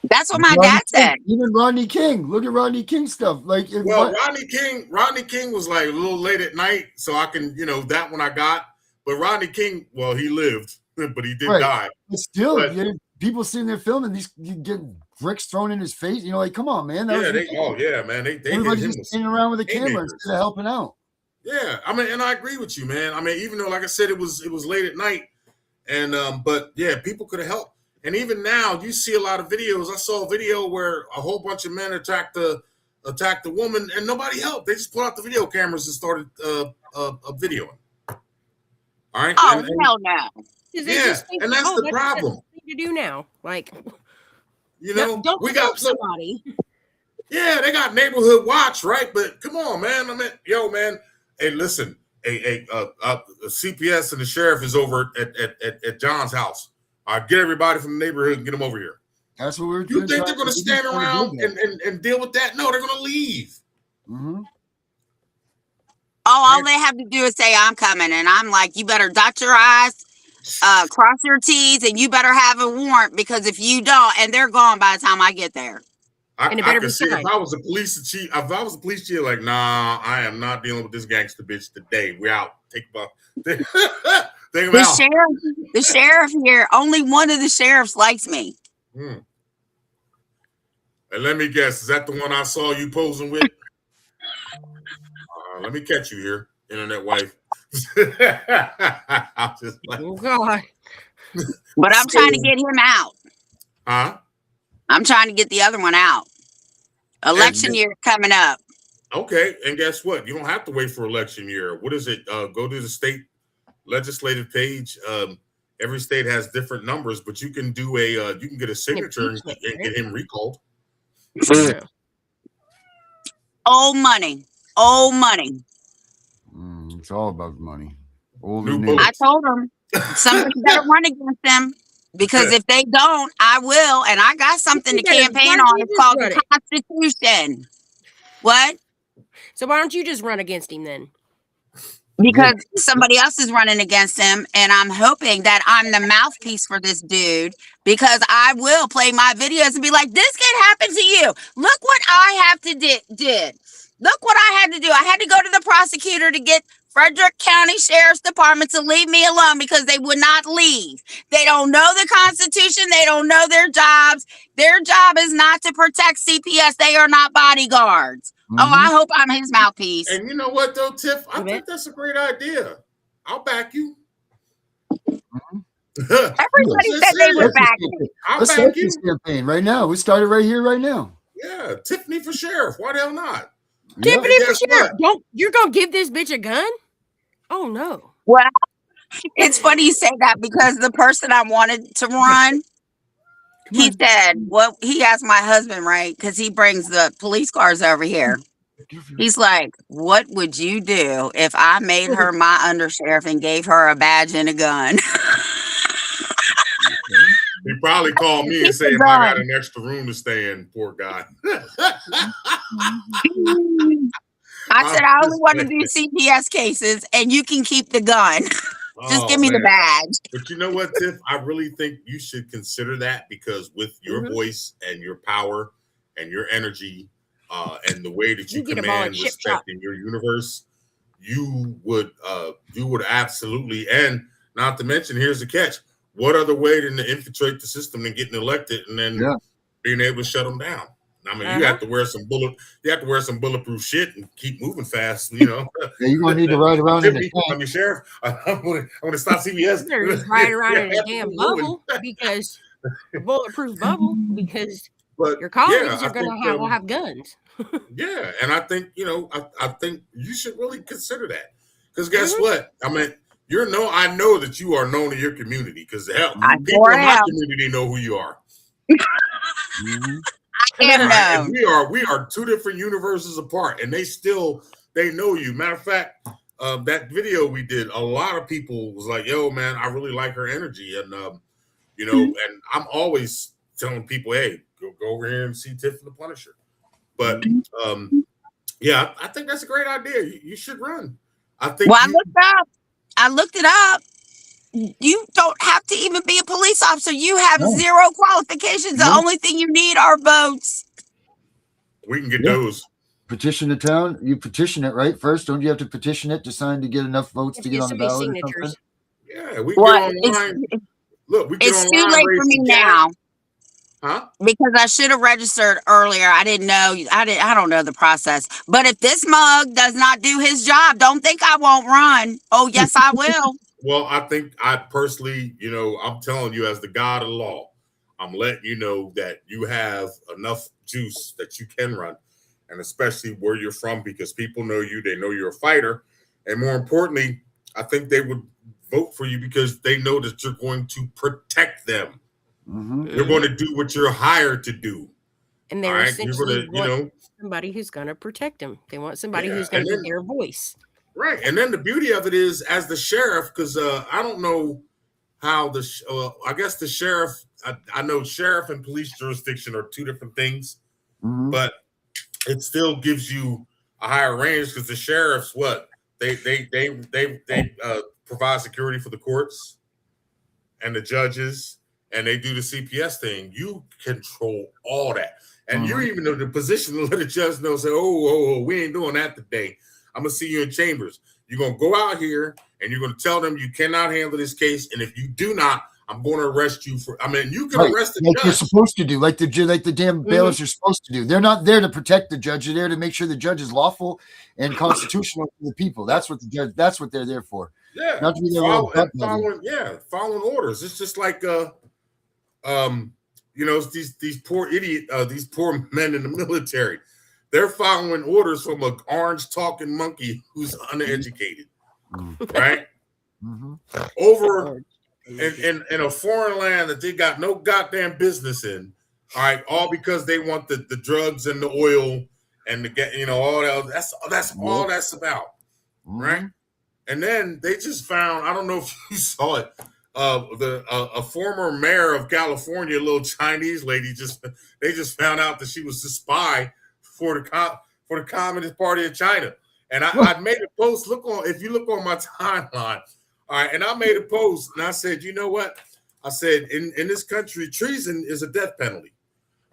That's what my dad said. Even Rodney King. Look at Rodney King stuff. Like, Rodney King was like a little late at night, so I can, you know, that one I got. But Rodney King, well, he lived, but he did die. But still, you know, people sitting there filming these, you get bricks thrown in his face. You know, like, come on, man. Man. They everybody's just standing around with a camera instead of helping out. Yeah, I mean, and I agree with you, man. I mean, even though, like I said, it was late at night, and but yeah, people could have helped. And even now, you see a lot of videos. I saw a video where a whole bunch of men attacked the woman, and nobody helped. They just put out the video cameras and started videoing. All right. Oh, hell no. Yeah, and that's the problem. That's the thing to do now, like, you know, don't we got somebody. Yeah, they got neighborhood watch, right? But come on, man. I mean, yo, man. Hey, listen. A CPS and the sheriff is over at John's house. Get everybody from the neighborhood and get them over here. That's what we're doing. You think they're going to stand around and deal with that? No, they're going to leave. All they have to do is say, I'm coming. And I'm like, you better dot your I's, cross your T's, and you better have a warrant, because if you don't, and they're gone by the time I get there. And it better be could see signed. if I was a police chief, like, nah, I am not dealing with this gangster bitch today. We're out. Take about take him out. The sheriff here, only one of the sheriffs likes me. And let me guess, is that the one I saw you posing with? Let me catch you here, internet wife. I'm just like, oh God. But I'm trying to get him out. Huh? I'm trying to get the other one out. Election year coming up. Okay, and guess what? You don't have to wait for election year. What is it? Go to the state legislative page. Every state has different numbers, but you can do you can get a signature and get him recalled. Yeah. Old money. It's all about money. I told them somebody better run against them, because if they don't, I will. And I got something to campaign on. It's called the Constitution. What? So why don't you just run against him then? Because somebody else is running against him, and I'm hoping that I'm the mouthpiece for this dude, because I will play my videos and be like, this can happen to you. Look what I have to did. Look what I had to do. I had to go to the prosecutor to get Frederick County Sheriff's Department to leave me alone, because they would not leave. They don't know the Constitution. They don't know their jobs. Their job is not to protect CPS. They are not bodyguards. Oh, I hope I'm his mouthpiece. And you know what, though, Tiff? I think that's a great idea. I'll back you. Everybody said they would back me. Let's start this campaign right now. We started right here, right now. Yeah, Tiffany for sheriff. Why the hell not? Tiffany for sheriff. You're gonna give this bitch a gun? Oh no. Well, it's funny you say that, because the person I wanted to run, he said, well, he asked my husband, right? Because he brings the police cars over here. He's like, what would you do if I made her my undersheriff and gave her a badge and a gun? He probably called me and said, if I got an extra room to stay in, poor guy. I said, I only want to do CPS cases, and you can keep the gun. Just give me the badge. But you know what, Tiff? I really think you should consider that, because with your voice and your power and your energy and the way that you command respect in your universe, you would absolutely, and not to mention, here's the catch. What other way than to infiltrate the system than getting elected and then being able to shut them down? I mean, you have to wear some bulletproof shit and keep moving fast, you know. Yeah, you're gonna need to ride around in the I'm your sheriff. I'm gonna stop CPS. They're just riding around in a damn bubble, because a bulletproof bubble, because your colleagues are gonna have guns. Yeah, and I think, you know, I think you should really consider that, because guess what? I mean, I know that you are known in your community, because people in my community know who you are. And we are two different universes apart, and they know you. Matter of fact, that video we did, a lot of people was like, yo, man, I really like her energy. And you know, and I'm always telling people, hey, go over here and see Tiff and The Punisher. But yeah, I think that's a great idea. You should run. I think I looked it up. You don't have to even be a police officer. You have zero qualifications. The only thing you need are votes. We can get those. Petition the town. You petition it, right? First, don't you have to petition it to sign to get enough votes to get on the ballot or something? Yeah, we get online. Look, we get it's online. Too late for me now. Huh? Because I should have registered earlier. I didn't know. I don't know the process. But if this mug does not do his job, don't think I won't run. Oh, yes, I will. Well, I think I personally, you know, I'm telling you as the God of law, I'm letting you know that you have enough juice that you can run, and especially where you're from, because people know you, they know you're a fighter. And more importantly, I think they would vote for you because they know that you're going to protect them. You're going to do what you're hired to do. And they're essentially somebody who's going to protect them. They want somebody who's going to be their voice. Right. And then the beauty of it is, as the sheriff, because I don't know how I guess the sheriff, I know sheriff and police jurisdiction are two different things, but it still gives you a higher range, because the sheriffs, they provide security for the courts and the judges and they do the CPS thing, you control all that. And you're even in the position to let the judge know, say, oh, we ain't doing that today. I'm going to see you in chambers. You're going to go out here and you're going to tell them you cannot handle this case. And if you do not, I'm going to arrest you for, you can arrest the judge. You're supposed to do, like the damn bailiffs are supposed to do. They're not there to protect the judge. They're there to make sure the judge is lawful and constitutional for the people. That's what that's what they're there for. Yeah. Not to be there following orders. It's just like, these poor these poor men in the military. They're following orders from an orange talking monkey who's uneducated, right? Over in a foreign land that they got no goddamn business in, all right, all because they want the drugs and the oil and all that. That's all that's about, right? And then they just found, I don't know if you saw it, a former mayor of California, a little Chinese lady, they just found out that she was a spy for the Communist Party of China. And I made a post. If you look on my timeline, all right, and I made a post and I said, you know what? I said, in this country, treason is a death penalty.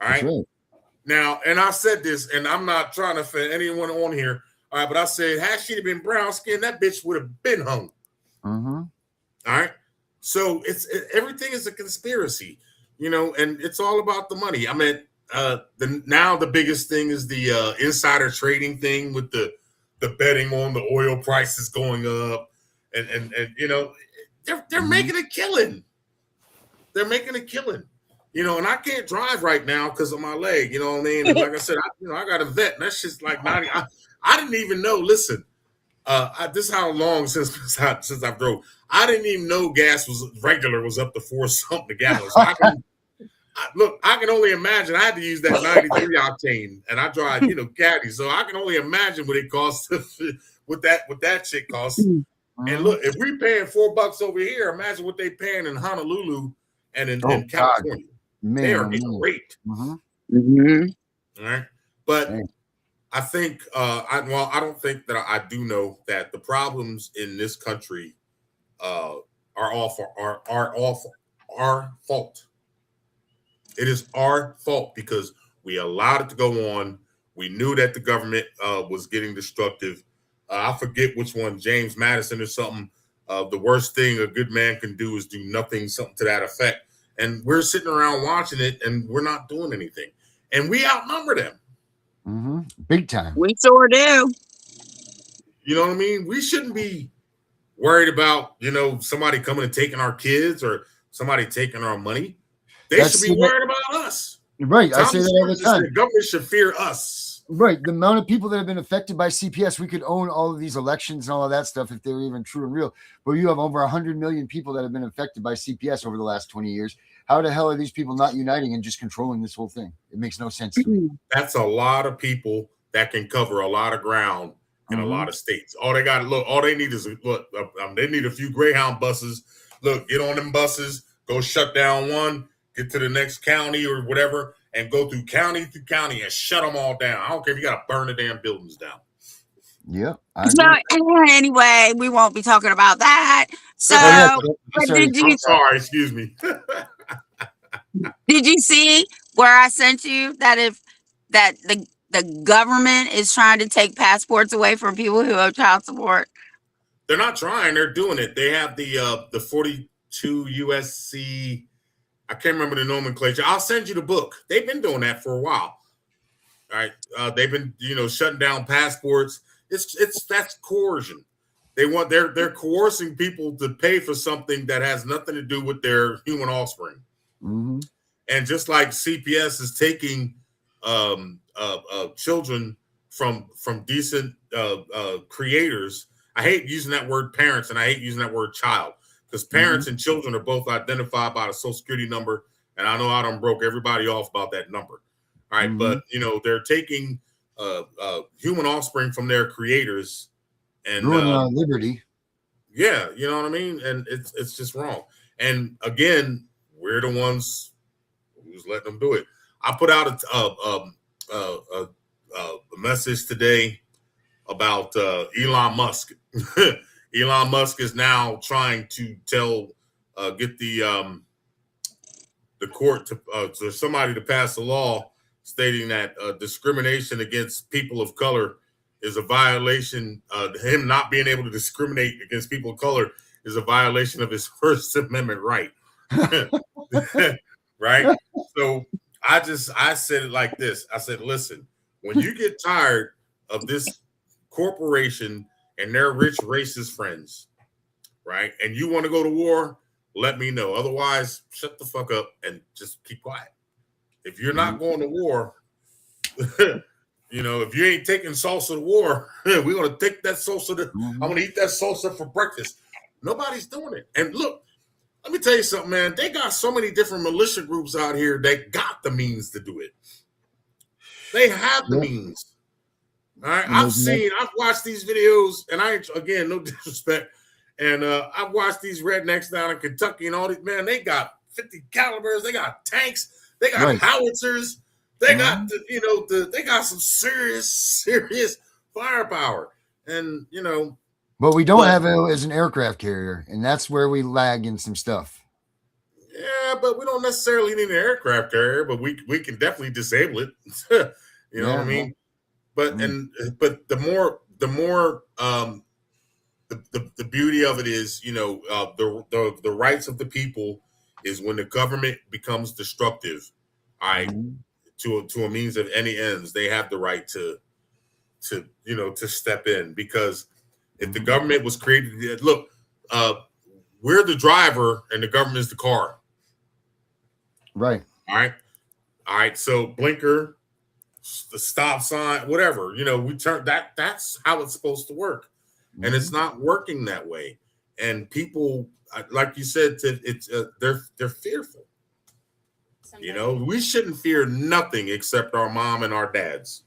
All right. Now, and I said this, and I'm not trying to offend anyone on here. All right, but I said, had she been brown skinned, that bitch would have been hung. All right. So everything is a conspiracy, and it's all about the money. I mean, now the biggest thing is the insider trading thing with the betting on the oil prices going up, and they're making a killing. They're making a killing, and I can't drive right now because of my leg. You know what I mean? And like I said, I got a vet, and that's just like 90. I didn't even know. Listen, this is how long since I drove. I didn't even know gas was up to $4 something a gallon. So I can only imagine. I had to use that 93 octane, and I drive, caddy. So I can only imagine what it costs. what that shit costs. And look, if we paying $4 over here, imagine what they paying in Honolulu and in California. They are great. All right, but. I think I don't think that I do know that the problems in this country are all our fault. It is our fault because we allowed it to go on. We knew that the government was getting destructive. I forget which one, James Madison or something. The worst thing a good man can do is do nothing, something to that effect. And we're sitting around watching it and we're not doing anything. And we outnumber them. Big time. We sure do. You know what I mean? We shouldn't be worried about, somebody coming and taking our kids or somebody taking our money. They should be worried about us. Right. I say that all the time. The government should fear us. Right. The amount of people that have been affected by CPS, we could own all of these elections and all of that stuff if they were even true and real. But you have over 100 million people that have been affected by CPS over the last 20 years. How the hell are these people not uniting and just controlling this whole thing? It makes no sense to me. That's a lot of people that can cover a lot of ground in a lot of states. All they need is they need a few Greyhound buses. Look, get on them buses, go shut down one, get to the next county or whatever, and go through county and shut them all down. I don't care if you got to burn the damn buildings down. Yeah. So anyway, we won't be talking about that. So, sorry, excuse me. Did you see where I sent you that the government is trying to take passports away from people who owe child support? They're not trying. They're doing it. They have the 42 USC. I can't remember the nomenclature. I'll send you the book. They've been doing that for a while. All right. They've been, shutting down passports. That's coercion. They're coercing people to pay for something that has nothing to do with their human offspring. And just like CPS is taking children from decent creators, I hate using that word parents and I hate using that word child because parents and children are both identified by the Social Security number, and I know I done broke everybody off about that number. All right, but they're taking human offspring from their creators and liberty. Yeah, you know what I mean, and it's just wrong. And again, we're the ones who's letting them do it. I put out a message today about Elon Musk. Elon Musk is now trying to get the the court to somebody to pass a law stating that discrimination against people of color is a violation. Him not being able to discriminate against people of color is a violation of his First Amendment right. Right? So I said it like this. I said, listen, when you get tired of this corporation and their rich racist friends, right, and you want to go to war, let me know. Otherwise, shut the fuck up and just keep quiet. If you're not going to war, you know, if you ain't taking salsa to war, we're going to take that salsa. I'm going to eat that salsa for breakfast. Nobody's doing it. And look, let me tell you something, man. They got so many different militia groups out here that got the means to do it. They have the means. All right. I've watched these videos, and again, no disrespect. And I've watched these rednecks down in Kentucky and all these, man, they got 50 calibers, they got tanks, they got howitzers, they got, they got some serious firepower. And, But we don't have it as an aircraft carrier, and that's where we lag in some stuff. Yeah, but we don't necessarily need an aircraft carrier, but we can definitely disable it. You know what I mean? But but the more the beauty of it is, the rights of the people is when the government becomes destructive, to a means of any ends, they have the right to step in. Because if the government was created, look, we're the driver and the government is the car. Right. All right. So blinker, the stop sign, whatever, we turn that's how it's supposed to work. And it's not working that way. And people, like you said, they're fearful. We shouldn't fear nothing except our mom and our dads.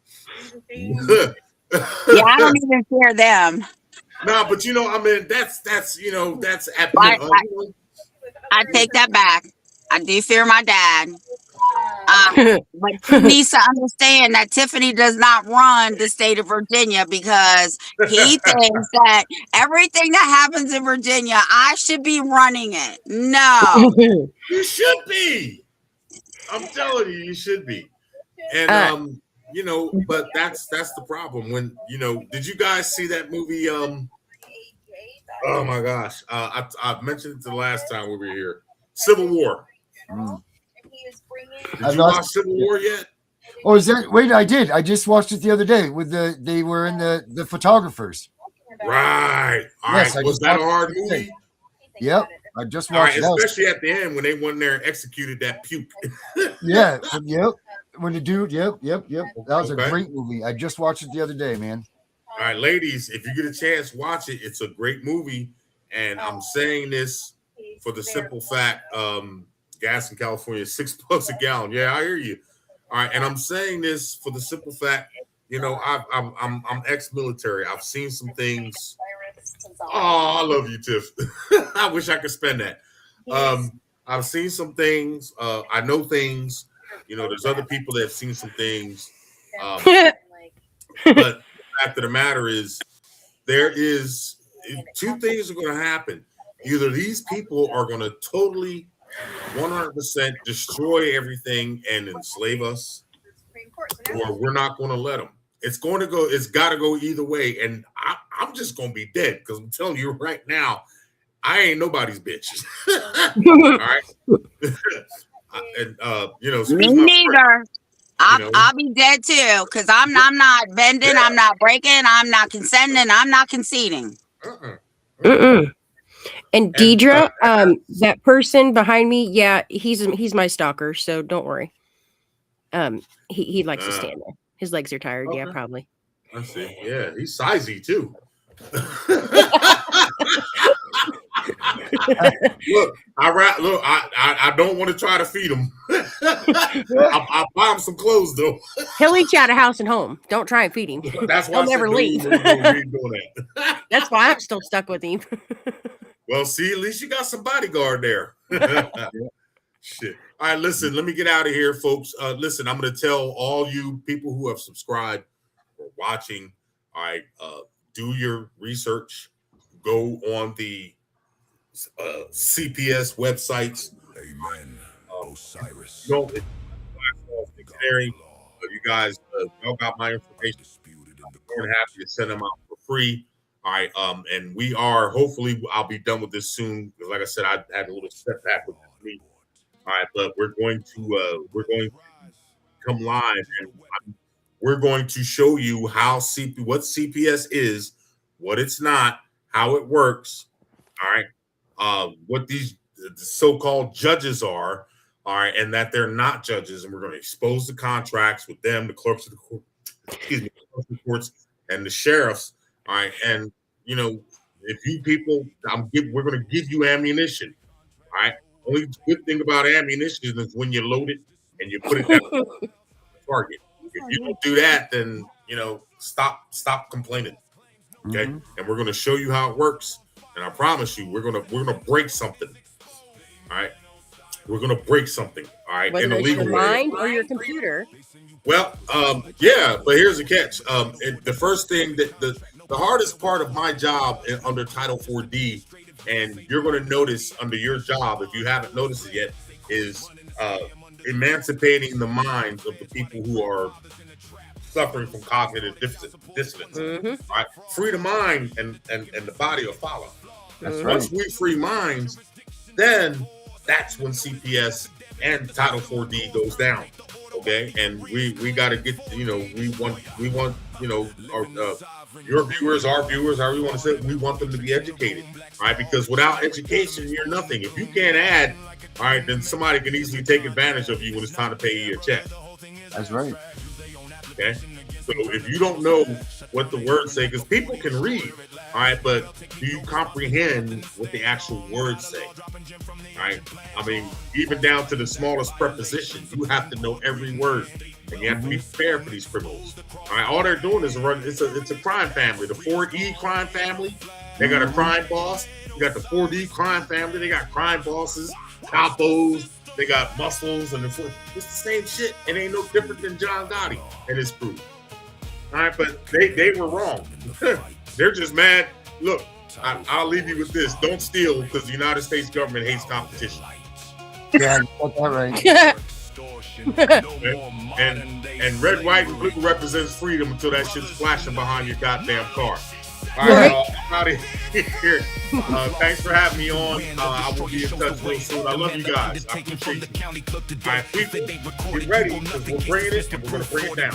Yeah, I don't even fear them. No, but that's at I take that back. I do fear my dad. But he needs to understand that Tiffany does not run the state of Virginia because he thinks that everything that happens in Virginia, I should be running it. No. You should be. I'm telling you should be. And but that's the problem. When did you guys see that movie? Oh my gosh. I mentioned it the last time we were here. Civil War. Did you watch Civil War yet? Oh, is that? Wait, I did. I just watched it the other day with they were in the photographers. Right. All right. Was that a hard movie? Yep. I just watched it. Especially at the end when they went there and executed that puke. Yeah. Yep. When the dude, yep. That was a great movie. I just watched it the other day, man. All right, ladies, if you get a chance, watch it. It's a great movie. And I'm saying this for the simple fact, gas in California is $6 a gallon. Yeah, I hear you. All right, and I'm saying this for the simple fact, I'm ex-military. I've seen some things. Oh, I love you, Tiff. I wish I could spend that. I've seen some things. I know things. There's other people that have seen some things. But the fact of the matter is, two things are going to happen. Either these people are going to totally 100% destroy everything and enslave us, or we're not going to let them. It's got to go either way. And I'm just going to be dead because I'm telling you right now, I ain't nobody's bitch. All right. And me neither. I'll be dead too because I'm not bending, I'm not breaking, I'm not consenting, I'm not conceding. And Deidre, that person behind me, yeah, he's my stalker, so don't worry. He likes to stand there. His legs are tired. Okay. Yeah, probably. I see. Yeah, he's sizey too. Look, I don't want to try to feed him. I'll buy him some clothes though. He'll eat you out of house and home. Don't try and feed him. That's why he'll never leave. That's why I'm still stuck with him. Well, see, at least you got some bodyguard there. Shit. All right, listen, let me get out of here, folks. Listen, I'm going to tell all you people who have subscribed or watching, all right, do your research. Go on the CPS websites. Amen. It's dictionary. You guys, y'all got my information. I'm more than happy to send them out for free. All right. And we are hopefully I'll be done with this soon because, like I said, I had a little setback with this meeting. All right, but we're going to come live and we're going to show you how what CPS is, what it's not, how it works. All right. What these so-called judges are. All right, and that they're not judges, and we're going to expose the contracts with them, the clerks of the court, the clerks of the courts, and the sheriffs. All right, and you know, if you people, we're going to give you ammunition. All right, only good thing about ammunition is when you load it and you put it down on the target. If you don't do that, then you know, stop complaining. Okay, and we're going to show you how it works, and I promise you, we're gonna break something. All right. We're going to break something, all right, whether in a it's legal your way. mind or your computer. Well, yeah, but here's the catch. The first thing that the hardest part of my job under Title 4D, and you're going to notice under your job, if you haven't noticed it yet, is emancipating the minds of the people who are suffering from cognitive dissonance. All right? Free the mind, and the body will follow. Once we free minds, then that's when CPS and Title 4D goes down, okay? And we got to get, you know, we want, you know, our your viewers, our viewers, however you want to say it, we want them to be educated, all right? Because without education, you're nothing. If you can't add, all right, then somebody can easily take advantage of you when it's time to pay you a check. That's right. Okay? So if you don't know what the words say, because people can read, all right, but do you comprehend what the actual words say? All right. I mean, even down to the smallest preposition, you have to know every word, and you have to be prepared for these criminals. All right. All they're doing is it's a crime family. The 4E crime family, they got a crime boss. You got the 4D crime family. They got crime bosses, capos. They got muscles, and it's the same shit. It ain't no different than John Gotti and his crew. All right, but they were wrong. They're just mad. Look, I'll leave you with this. Don't steal because the United States government hates competition. Yeah, got that right. and red, white, and blue represents freedom until that shit's flashing behind your goddamn car. All right, I'm out of here. Thanks for having me on. I will be in touch real soon. I love you guys. I appreciate you. All right, people, get ready because we're bringing it and we're going to bring it down.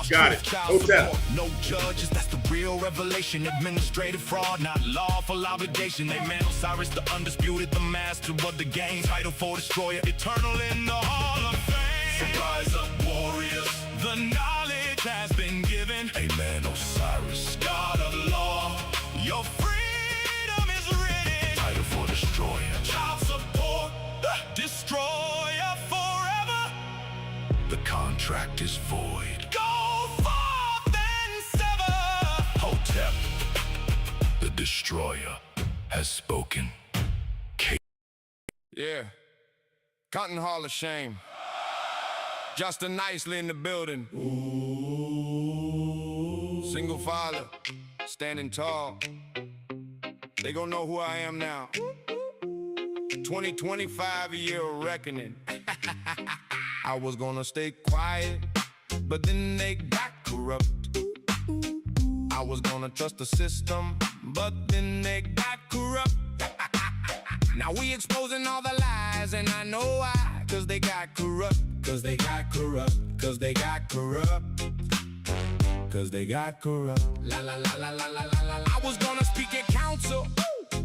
Got it. Hotel. No judges, that's the real revelation. Administrative fraud, not lawful obligation. Amen. Osiris, the undisputed, the master of the game. Title 4 destroyer, eternal in the Hall of Fame. Rise up, warriors. The knowledge has been given. Amen, Osiris. God of law, your freedom is written. Title 4 destroyer. Child support, destroyer forever. The contract is void. Go forth and sever. Hotep, the destroyer, has spoken. Yeah. Cotton Hall of Shame. Justin Nicely in the building. Single father, standing tall. They gon' know who I am now. 2025, a year of reckoning. I was gonna stay quiet, but then they got corrupt. I was gonna trust the system, but then they got corrupt. Now we exposing all the lies, and I know why. Cause they got corrupt. Cause they got corrupt. Cause they got corrupt. Cause they got corrupt. La la la la la la la la. I was gonna speak at council,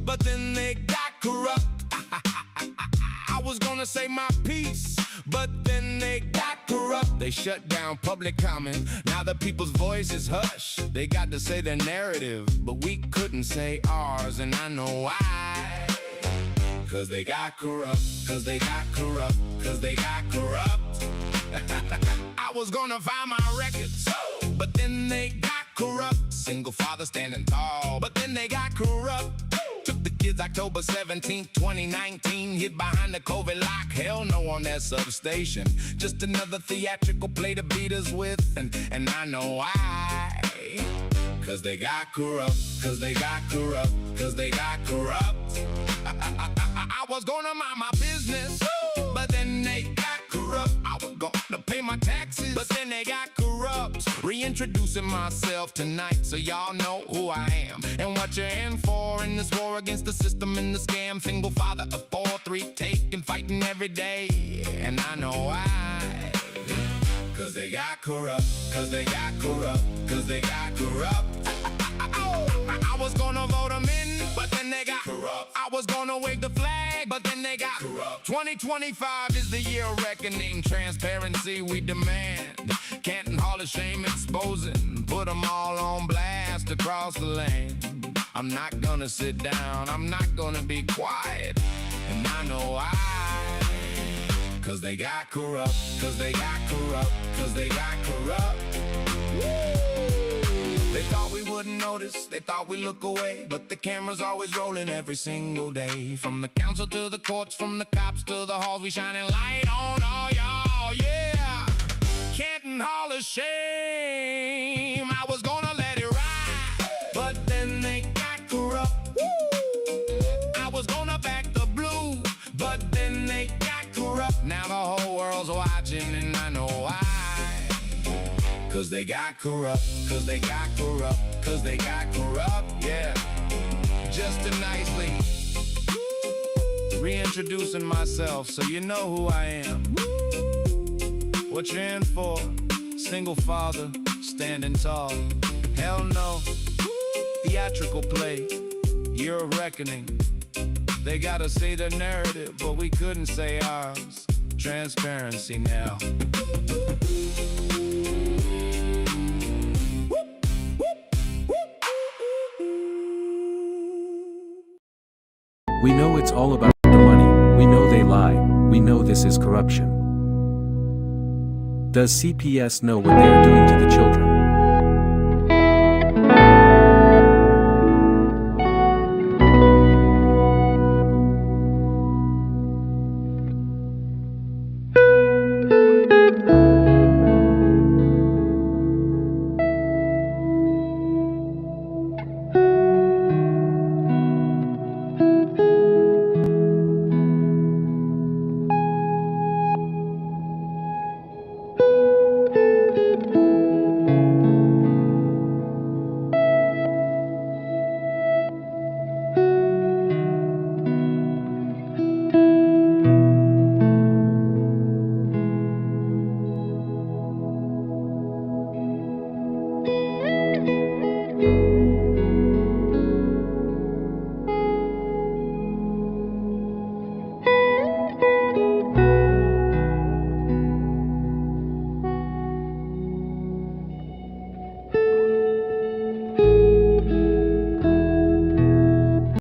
but then they got corrupt. I was gonna say my piece, but then they got corrupt. They shut down public comment. Now the people's voice is hushed. They got to say their narrative, but we couldn't say ours, and I know why. Cause they got corrupt. Cause they got corrupt. Cause they got corrupt. I was gonna find my records, but then they got corrupt. Single father standing tall, but then they got corrupt. Took the kids October 17th, 2019. Hid behind the COVID lock. Hell no on that substation. Just another theatrical play to beat us with. And I know why. Cause they got corrupt. Cause they got corrupt. Cause they got corrupt. I was gonna mind my business, but then they got corrupt. I was gonna pay my taxes, but then they got corrupt. Reintroducing myself tonight so y'all know who I am and what you're in for in this war against the system and the scam. Single father of 4, 3, taking, fighting every day. And I know why. Cause they got corrupt, cause they got corrupt, cause they got corrupt. I was gonna vote them in, but then they got corrupt. I was gonna wave the flag, but then they got corrupt. 2025 is the year of reckoning. Transparency we demand. Canton Hall of Shame exposing. Put them all on blast across the land. I'm not gonna sit down, I'm not gonna be quiet. And I know why. Cause they got corrupt, cause they got corrupt, cause they got corrupt. They thought we wouldn't notice, they thought we look away, but the camera's always rolling every single day. From the council to the courts, from the cops to the halls, we shining light on all y'all, yeah. Canton Hall of Shame, I was gonna let it ride, but then they got corrupt. I was gonna back the blue, but then they got corrupt. Now the whole world's watching and I know why. Cause they got corrupt, cause they got corrupt, cause they got corrupt, yeah. Just a nicely reintroducing myself so you know who I am. What you're in for, single father, standing tall. Hell no, theatrical play, year of reckoning. They gotta say the narrative, but we couldn't say ours. Transparency now. We know it's all about the money, we know they lie, we know this is corruption. Does CPS know what they are doing to the children?